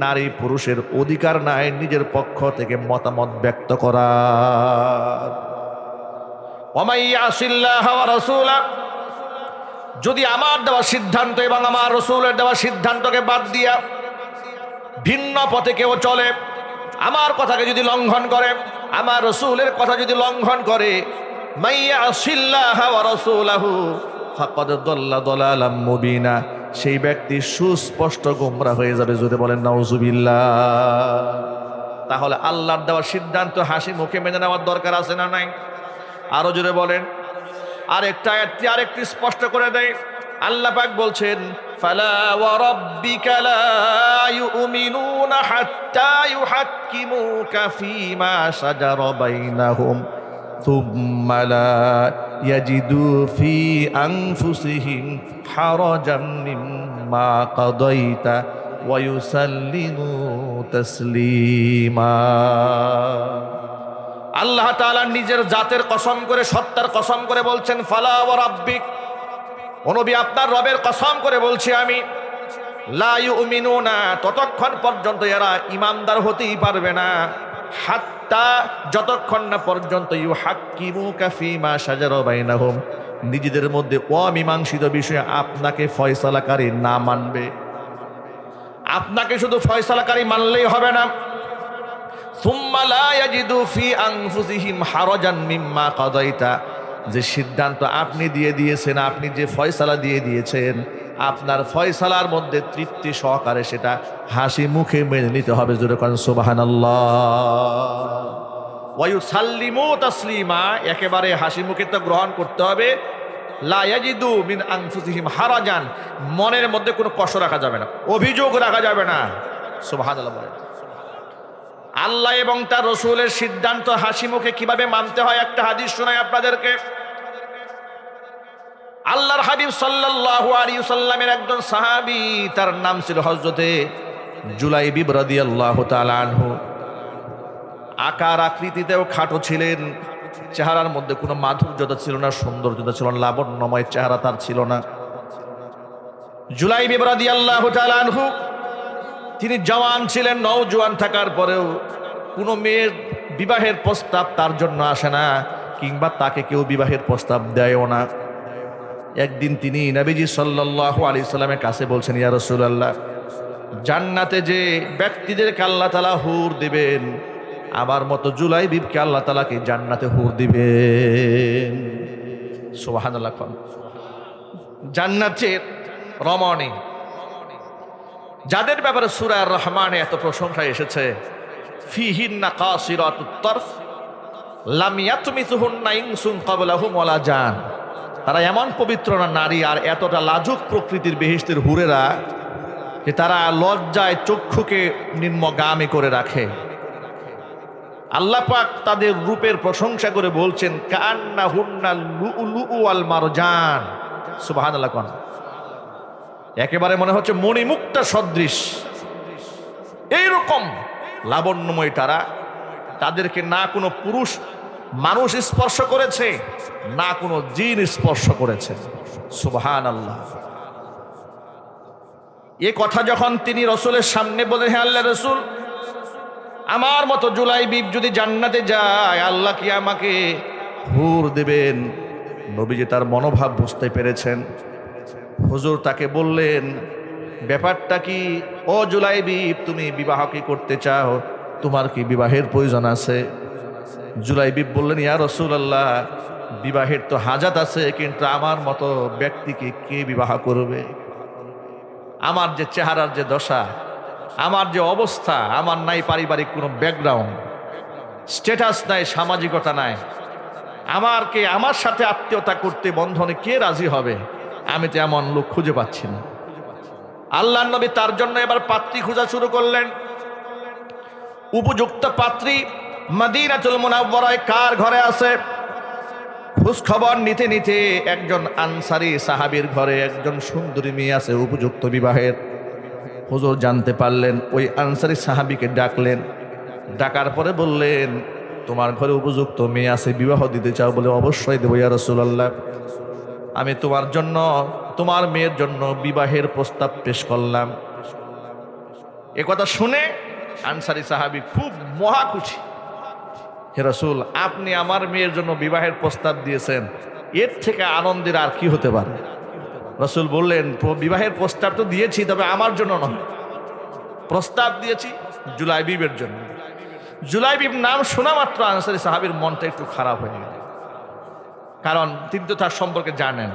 নারী পুরুষের অধিকার নাই নিজের পক্ষ থেকে মতামত ব্যক্ত করার। ওয়ামাই ইয়াসিল্লাহ ওয়া রাসূলা, যদি আমার দেওয়া সিদ্ধান্ত এবং আমার রসুলের দেওয়া সিদ্ধান্তকে বাদ দিয়া ভিন্ন পথে কেউ চলে, আমার কথাকে যদি লঙ্ঘন করে, আমার রসুলের কথা যদি লঙ্ঘন করে, সেই ব্যক্তি সুস্পষ্ট গোমরা হয়ে যাবে। যদি বলেন নাউজুবিল্লাহ। তাহলে আল্লাহর দেওয়ার সিদ্ধান্ত হাসি মুখে মেনে নেওয়ার দরকার আছে না নাই? আরো জোরে বলেন। আরেকটি স্পষ্ট করে দেয়, আল্লাহ পাক বলছেন, ফালা ওয়া রাব্বিকা লা ইউমিনুনা হাত্তা ইউহাক্কিমুকা ফীমা শাজারা বাইনাহুম থুম্মা লা ইয়াজিদু ফি আনফুসিহিম হারাজাম মিম্মা কাদাইতা ওয়া ইউসাল্লিমু তাসলিমা। আল্লাহ তাআলা নিজের জাতের কসম করে, সত্তার কসম করে বলছেন, ফালা ওয়া রাব্বিক, ও নবী আপনার রবের কসম করে বলছি আমি, লা ইউমিনুনা, ততক্ষণ পর্যন্ত এরা ইমানদার হতেই পারবে না, হাত্তা, যতক্ষণ না পর্যন্ত ইউহাক্কিমুকা ফীমা শাজারা বাইনাহুম, নিজেদের মধ্যে অমীমাংসিত বিষয়ে আপনাকে ফয়সালাকারী না মানবে। আপনাকে শুধু ফয়সালাকারী মানলেই হবে না, সুম্মা লা ইয়াজিদু ফি আনফুসিহিম হারাজান মিম্মা কাদাইতা, যে সিদ্ধান্ত আপনি দিয়ে দিয়েছেন, আপনি যে ফয়সালা দিয়ে দিয়েছেন, আপনার ফয়সালার মধ্যে তৃপ্তি সহকারে সেটা হাসি মুখে মেনে নিতে হবে। জোরে কোন সুবহানাল্লাহ। ওয়া ইউসাল্লিমু তাসলিমা, একেবারে হাসি মুখে তো গ্রহণ করতে হবে। লা ইয়াজিদু মিন আনফুসিহিম হারাজান, মনের মধ্যে কোনো কষ্ট রাখা যাবে না, অভিযোগ রাখা যাবে না। সুবহানাল্লাহ বলেন। আল্লাহ এবং তার রসুলের সিদ্ধান্ত হাসি মুখে কিভাবে মানতে হয় একটা হাদিস শোনাই আপনাদেরকে। আল্লাহর হাবিব সাল্লাল্লাহু আলাইহি ওয়াসাল্লামের একজন সাহাবী, তার নাম ছিল হযরতে জুলাইবিব রাদিয়াল্লাহু তাআলা আনহু। আকার আকৃতিতেও খাটো ছিলেন, চেহারার মধ্যে কোনো মাধুর্যতা ছিল না, সৌন্দর্যতা ছিল না, লাবণ্যময় চেহারা তার ছিল না। জুলাইবিব রাদিয়াল্লাহু তাআলা আনহু, তিনি জওয়ান ছিলেন, নওজোয়ান থাকার পরেও কোনো মেয়ের বিবাহের প্রস্তাব তার জন্য আসে না, কিংবা তাকে কেউ বিবাহের প্রস্তাব দেয়ও না। একদিন তিনি নবীজি সাল্লাল্লাহু আলাইহি সাল্লামের কাছে বলছেন, ইয়া রাসূলুল্লাহ, জান্নাতে যে ব্যক্তিদেরকে আল্লাহ তাআলা হুর দিবেন, আমার মতো জুলাইবিবকে আল্লাহ তাআলা কি জান্নাতে হুর দিবেন? সুবহানাল্লাহ। জান্নাতের রমণী, যাদের ব্যাপারে সূরা আর রহমানে এত প্রশংসা এসেছে, ফিহিন্না কাসিরাতুত তরফ লাম ইয়াতমিসুহুন্না ইনসুন ক্বাবলাহুম ওয়ালা জান। তারা এমন পবিত্র নারী আর এতটা লাজুক প্রকৃতির বেহেশতের হুরেরা যে তারা লজ্জায় চক্ষুকে নিম্নগামী করে রাখে। আল্লাহ পাক তাদের রূপের প্রশংসা করে বলছেন, কান্নাহুন্না লুউলুউ ওয়াল মারজান। সুবহানাল্লাহ। কোন একেবারে মনে হচ্ছে মণিমুক্তা সদৃশ, এইরকম লাবণ্যময় তারা। তাদেরকে না কোনো পুরুষ মানুষ স্পর্শ করেছে, না কোনো জিন স্পর্শ করেছে। সুবহানাল্লাহ। এ কথা যখন তিনি রসুলের সামনে বলেন, হে আল্লাহ রসুল, আমার মতো জুলাইবিব যদি জান্নাতে যায়, আল্লাহ কি আমাকে হুর দেবেন? নবীজি তার মনোভাব বুঝতে পেরেছেন। হুজুর তাকে বললেন, ব্যাপারটা কি ও জুলাইবিব, তুমি বিবাহ কি করতে চাও? তোমার কি বিবাহের প্রয়োজন আছে? জুলাইবিব বললেন, ইয়া রাসূলুল্লাহ, বিবাহের তো হাজাত আছে, কিন্তু আমার মতো ব্যক্তিকে কে বিবাহ করবে? আমার যে চেহারার যে দশা, আমার যে অবস্থা, আমার নাই পারিবারিক কোনো ব্যাকগ্রাউন্ড, স্ট্যাটাস নাই, সামাজিকতা নাই, আমার সাথে আত্মীয়তা করতে বন্ধনে কে রাজি হবে? আমি তো এমন লোক খুঁজে পাচ্ছি না। আল্লাহর নবী তার জন্য এবার পাত্রী খোঁজা শুরু করলেন। উপযুক্ত পাত্রী মদিনাতুল মুনাওয়ারায় কার ঘরে আছে? খোঁজ খবর নিতে নিতে একজন আনসারী সাহাবীর ঘরে একজন সুন্দরী মেয়ে আছে উপযুক্ত বিবাহের। হুজুর জানতে পারলেন, ওই আনসারী সাহাবীকে ডাকলেন। ডাকার পরে বললেন, তোমার ঘরে উপযুক্ত মেয়ে আছে, বিবাহ দিতে চাও? বলে, অবশ্যই দেব ইয়া রাসূলুল্লাহ। আমি তোমার জন্য, তোমার মেয়ের জন্য বিবাহের প্রস্তাব পেশ করলাম। এ কথা শুনে আনসারী সাহাবী খুব মহা খুশি। হে রাসূল, আপনি আমার মেয়ের জন্য বিবাহের প্রস্তাব দিয়েছেন, এর থেকে আনন্দের আর কি হতে পারে? রাসূল বললেন, বিবাহের প্রস্তাব তো দিয়েছি, তবে আমার জন্য নয়। প্রস্তাব দিয়েছি জুলাইবিবের জন্য। জুলাইবিব নাম শোনা মাত্র আনসারী সাহাবীর মনটা একটু খারাপ হয়ে গেল, কারণ তিনি তো তার সম্পর্কে জানেন।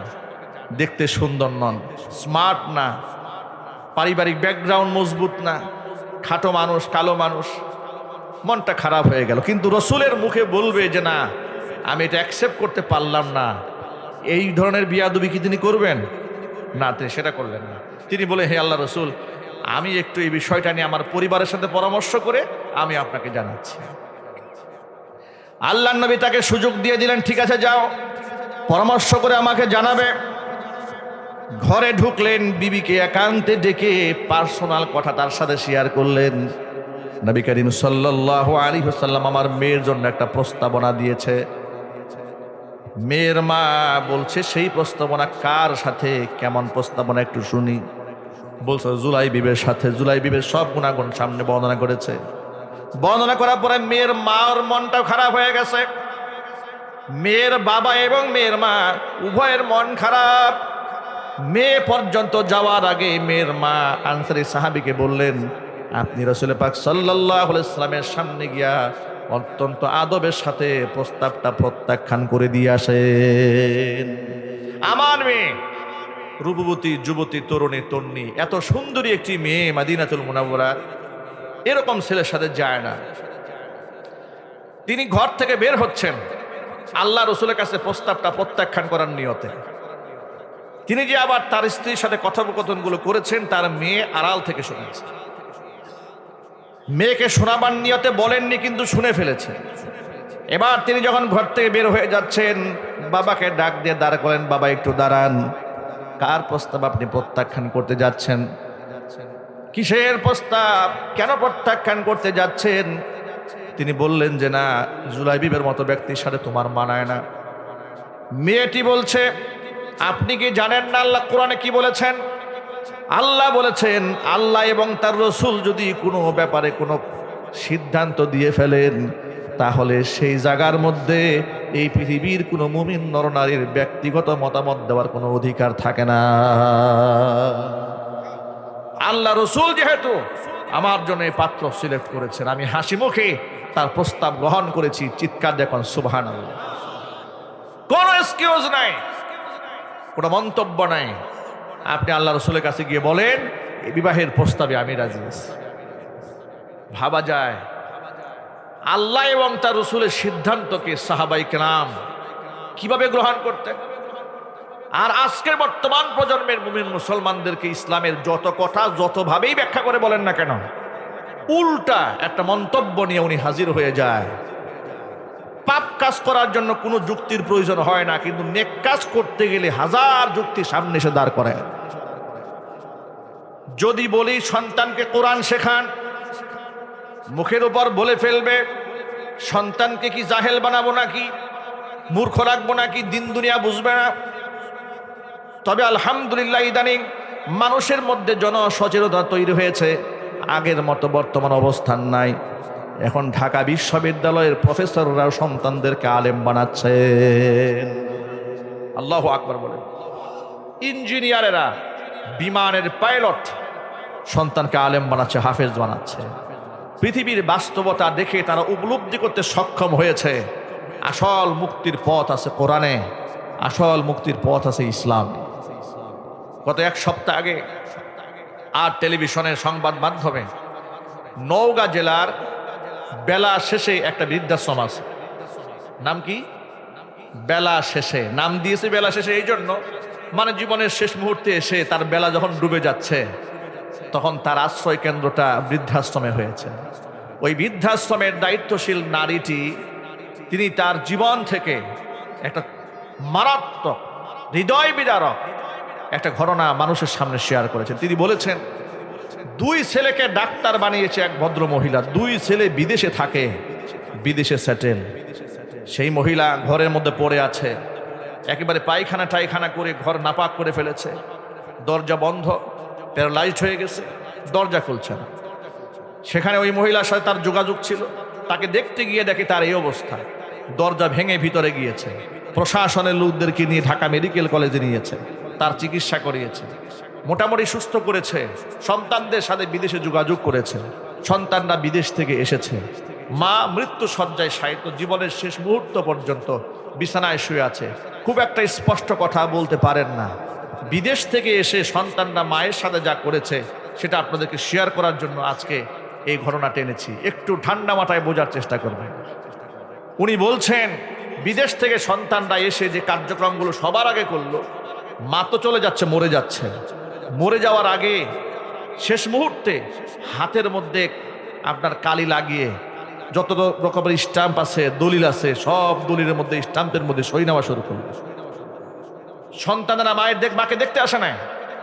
দেখতে সুন্দর নন, স্মার্ট না, পারিবারিক ব্যাকগ্রাউন্ড মজবুত না, খাটো মানুষ, কালো মানুষ। মনটা খারাপ হয়ে গেল। কিন্তু রসুলের মুখে বলবে যে না, আমি এটা অ্যাকসেপ্ট করতে পারলাম না, এই ধরনের বিয়াদবি কি তিনি করবেন? না, তিনি সেটা করলেন না। তিনি বলে, হে আল্লাহ রসুল, আমি একটু এই বিষয়টা নিয়ে আমার পরিবারের সাথে পরামর্শ করে আমি আপনাকে জানাচ্ছি। আল্লাহর নবী তাকে সুযোগ দিয়ে দিলেন, ঠিক আছে যাও, পরামর্শ করে আমাকে জানাবে। ঘরে ঢুকলেন, বিবিকে একান্তে ডেকে পার্সোনাল কথা তার সাথে শেয়ার করলেন। নবী করিম সাল্লাল্লাহু আলাইহি ওয়াসাল্লাম আমার মেয়ের জন্য একটা প্রস্তাবনা দিয়েছে। মেয়ের মা বলছে, সেই প্রস্তাবনা কার সাথে? কেমন প্রস্তাবনা একটু শুনি। বলছে, জুলাইবিবের সাথে। জুলাইবিবের সব গুণাগুণ সামনে বর্ণনা করেছে। বর্ণনা করার পরে মেয়ের মার মনটাও খারাপ হয়ে গেছে। মেয়ের বাবা এবং মেয়ের মা উভয়ের মন খারাপ। মেয়ে পর্যন্ত যাওয়ার আগে মেয়ের মা আনসারী সাহাবীকে বললেন, আপনি রাসূল পাক সাল্লাল্লাহু আলাইহি ওয়াসাল্লামের সামনে গিয়া অত্যন্ত আদবের সাথে প্রস্তাবটা প্রত্যাখ্যান করে দিয়ে আসেন। আমার মেয়ে রূপবতী, যুবতী, তরুণী, তন্নী, এত সুন্দরী একটি মেয়ে মদিনাতুল মুনাওয়ারা, এরকম ছেলের সাথে যায় না। তিনি ঘর থেকে বের হচ্ছেন আল্লাহ রসুলের কাছে প্রস্তাবটা প্রত্যাখ্যান করার নিয়তে। তিনি যে আবার তার স্ত্রীর সাথে কথোপকথনগুলো করেছেন, তার মেয়ে আড়াল থেকে শুনেছে। মেয়েকে শোনাবার নিয়তে বলেননি, কিন্তু শুনে ফেলেছে। এবার তিনি যখন ঘর থেকে বের হয়ে যাচ্ছেন, বাবাকে ডাক দিয়ে দাঁড় করেন, বাবা একটু দাঁড়ান, কার প্রস্তাব আপনি প্রত্যাখ্যান করতে যাচ্ছেন? কিসের প্রস্তাব? কেন প্রত্যাখ্যান করতে যাচ্ছেন? তিনি বললেন যে না, জুলাইবিবের মতো ব্যক্তির সাথে তোমার মানায় না। মেয়েটি বলছে, আপনি কি জানেন না আল্লাহ কোরআনে কি বলেছেন? আল্লাহ বলেছেন, আল্লাহ এবং তার রসুল যদি কোনো ব্যাপারে কোনো সিদ্ধান্ত দিয়ে ফেলেন, তাহলে সেই জায়গার মধ্যে এই পৃথিবীর কোনো মুমিন নরনারীর ব্যক্তিগত মতামত দেওয়ার কোনো অধিকার থাকে না। আল্লাহ রসুল যেহেতু আমার জন্য এই পাত্র সিলেক্ট করেছেন, আমি হাসি মুখে তার প্রস্তাব গ্রহণ করেছি। চিৎকার দেখুন সুবহানাল্লাহ। কোনো এক্সকিউজ নাই, কোনো মন্তব্য নাই। আপনি আল্লাহ রসুলের কাছে গিয়ে বলেন এই বিবাহের প্রস্তাবে আমি রাজি আছি। ভাবা যায় আল্লাহ এবং তার রসুলের সিদ্ধান্তকে সাহাবাই কেরাম কিভাবে গ্রহণ করতেন। আর আজকের বর্তমান প্রজন্মের মুমিন মুসলমানদেরকে ইসলামের যত কথা যতভাবেই ব্যাখ্যা করে বলেন না কেন, উল্টা একটা মন্তব্য নিয়ে উনি হাজির হয়ে যায়। পাপ কাজ করার জন্য কোনো যুক্তির প্রয়োজন হয় না, কিন্তু নেক কাজ করতে গেলে হাজার যুক্তি সামনে এসে দাঁড় করে। যদি বলি সন্তানকে কোরআন শেখান, মুখের উপর বলে ফেলবে সন্তানকে কি জাহেল বানাবো নাকি, মূর্খ রাখবো নাকি, দিন দুনিয়া বুঝবে না। তবে আলহামদুলিল্লাহ ইদানিং মানুষের মধ্যে জনসচেতনতা তৈরি হয়েছে, আগের মতো বর্তমান অবস্থান নাই। এখন ঢাকা বিশ্ববিদ্যালয়ের প্রফেসররাও সন্তানদেরকে আলেম বানাচ্ছে। আল্লাহু আকবার বলেন। ইঞ্জিনিয়ারেরা, বিমানের পাইলট সন্তানকে আলেম বানাচ্ছে, হাফেজ বানাচ্ছে। পৃথিবীর বাস্তবতা দেখে তারা উপলব্ধি করতে সক্ষম হয়েছে আসল মুক্তির পথ আছে কোরআনে, আসল মুক্তির পথ আছে ইসলাম। গত এক সপ্তাহ আগে আর টেলিভিশনের সংবাদ মাধ্যমে নওগাঁ জেলার বেলা শেষে একটা বৃদ্ধাশ্রম আছে। নাম কি? বেলা শেষে। নাম দিয়েছে বেলা শেষে এই জন্য, মানে জীবনের শেষ মুহূর্তে এসে তার বেলা যখন ডুবে যাচ্ছে তখন তার আশ্রয় কেন্দ্রটা বৃদ্ধাশ্রমে হয়েছে। ওই বৃদ্ধাশ্রমের দায়িত্বশীল নারীটি তিনি তার জীবন থেকে একটা মারাত্মক হৃদয় বিদারক একটা ঘটনা মানুষের সামনে শেয়ার করেছেন। তিনি বলেছেন 2 ছেলেকে ডাক্তার বানিয়েছে এক ভদ্র মহিলা, 2 ছেলে বিদেশে থাকে, বিদেশে সেটেল। সেই মহিলা ঘরের মধ্যে পড়ে আছে, একেবারে পায়খানা টাইখানা করে ঘর নাপাক করে ফেলেছে, দরজা বন্ধ, প্যারালাইজড হয়ে গেছে, দরজা খুলছে না। সেখানে ওই মহিলার সাথে তার যোগাযোগ ছিল, তাকে দেখতে গিয়ে দেখে তার এই অবস্থা, দরজা ভেঙে ভিতরে গিয়েছে। প্রশাসনের লোকদেরকে নিয়ে ঢাকা মেডিকেল কলেজে নিয়েছে, তার চিকিৎসা করিয়েছে, মোটামুটি সুস্থ করেছে। সন্তানদের সাথে বিদেশে যোগাযোগ করেছে, সন্তানরা বিদেশ থেকে এসেছে। মা মৃত্যু শয্যায় শায়িত, জীবনের শেষ মুহূর্ত পর্যন্ত বিছানায় শুয়ে আছে, খুব একটা স্পষ্ট কথা বলতে পারেন না। বিদেশ থেকে এসে সন্তানরা মায়ের সাথে যা করেছে সেটা আপনাদেরকে শেয়ার করার জন্য আজকে এই ঘটনা টেনেছি, একটু ঠান্ডা মাথায় বোঝার চেষ্টা করবেন। উনি বলছেন বিদেশ থেকে সন্তানরা এসে যে কার্যক্রমগুলো সবার আগে করলো, মা তো চলে যাচ্ছে, মরে যাচ্ছে, মরে যাওয়ার আগে শেষ মুহূর্তে হাতের মধ্যে আপনার কালি লাগিয়ে যত রকমের স্ট্যাম্প আছে, দলিল আছে, সব দলিলের মধ্যে স্ট্যাম্পের মধ্যে সই নেওয়া শুরু করলো। সন্তানেরা মাকে দেখতে আসে না,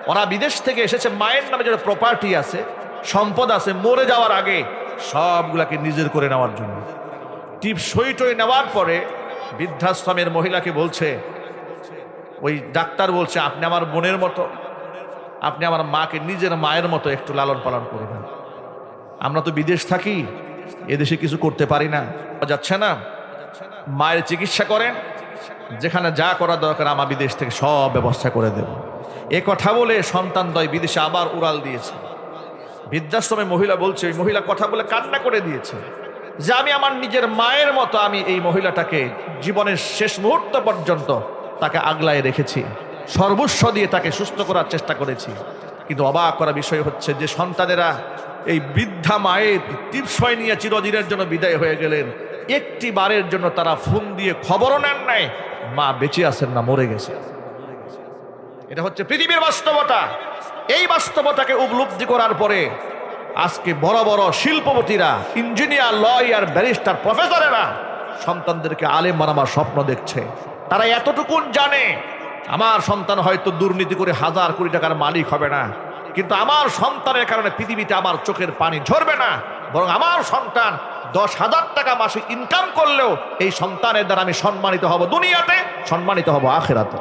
ওরা বিদেশ থেকে এসেছে, মায়ের নামে যে প্রপার্টি আছে, সম্পদ আছে, মরে যাওয়ার আগে সবগুলাকে নিজের করে নেওয়ার জন্য টিপ সই টই নেওয়ার পরে বৃদ্ধাশ্রমের মহিলাকে বলছে, ওই ডাক্তার বলছে আপনি আমার বোনের মতো, আপনি আমার মাকে নিজের মায়ের মতো একটু লালন পালন করবেন। আমরা তো বিদেশ থাকি, এদেশে কিছু করতে পারি না, যাচ্ছে না, মায়ের চিকিৎসা করেন, যেখানে যা করা দরকার আমার বিদেশ থেকে সব ব্যবস্থা করে দেব। এ কথা বলে সন্তানদ্বয় বিদেশে আবার উড়াল দিয়েছে। বৃদ্ধাশ্রমে মহিলা বলছে, ওই মহিলা কথা বলে কান্না করে দিয়েছে যে আমি আমার নিজের মায়ের মতো আমি এই মহিলাটাকে জীবনের শেষ মুহূর্ত পর্যন্ত তাকে আগলায় রেখেছি, সর্বস্ব দিয়ে তাকে সুস্থ করার চেষ্টা করেছি। কিন্তু অবাক করা বিষয় হচ্ছে যে সন্তানেরা এই বৃদ্ধা মায়ের টিপসই নিয়ে চিরদিনের জন্য বিদায় হয়ে গেলেন, একটি বারের জন্য তারা ফোন দিয়ে খবরও নেন নাই মা বেঁচে আছেন না মরে গেছে। এটা হচ্ছে পৃথিবীর বাস্তবতা। এই বাস্তবতাকে উপলব্ধি করার পরে আজকে বড় বড় শিল্পপতিরা, ইঞ্জিনিয়ার, লয়ার, ব্যারিস্টার, প্রফেসরেরা সন্তানদেরকে আলেম বানাবার স্বপ্ন দেখছে। তারা এতটুকুন জানে আমার সন্তান হয়তো দুর্নীতি করে 1000 কোটি টাকার মালিক হবে না, কিন্তু আমার সন্তানের কারণে পৃথিবীতে আমার চোখের পানি ঝরবে না, বরং আমার সন্তান 10,000 টাকা মাসে ইনকাম করলেও এই সন্তানের দ্বারা আমি সম্মানিত হব দুনিয়াতে, সম্মানিত হব আখিরাতে।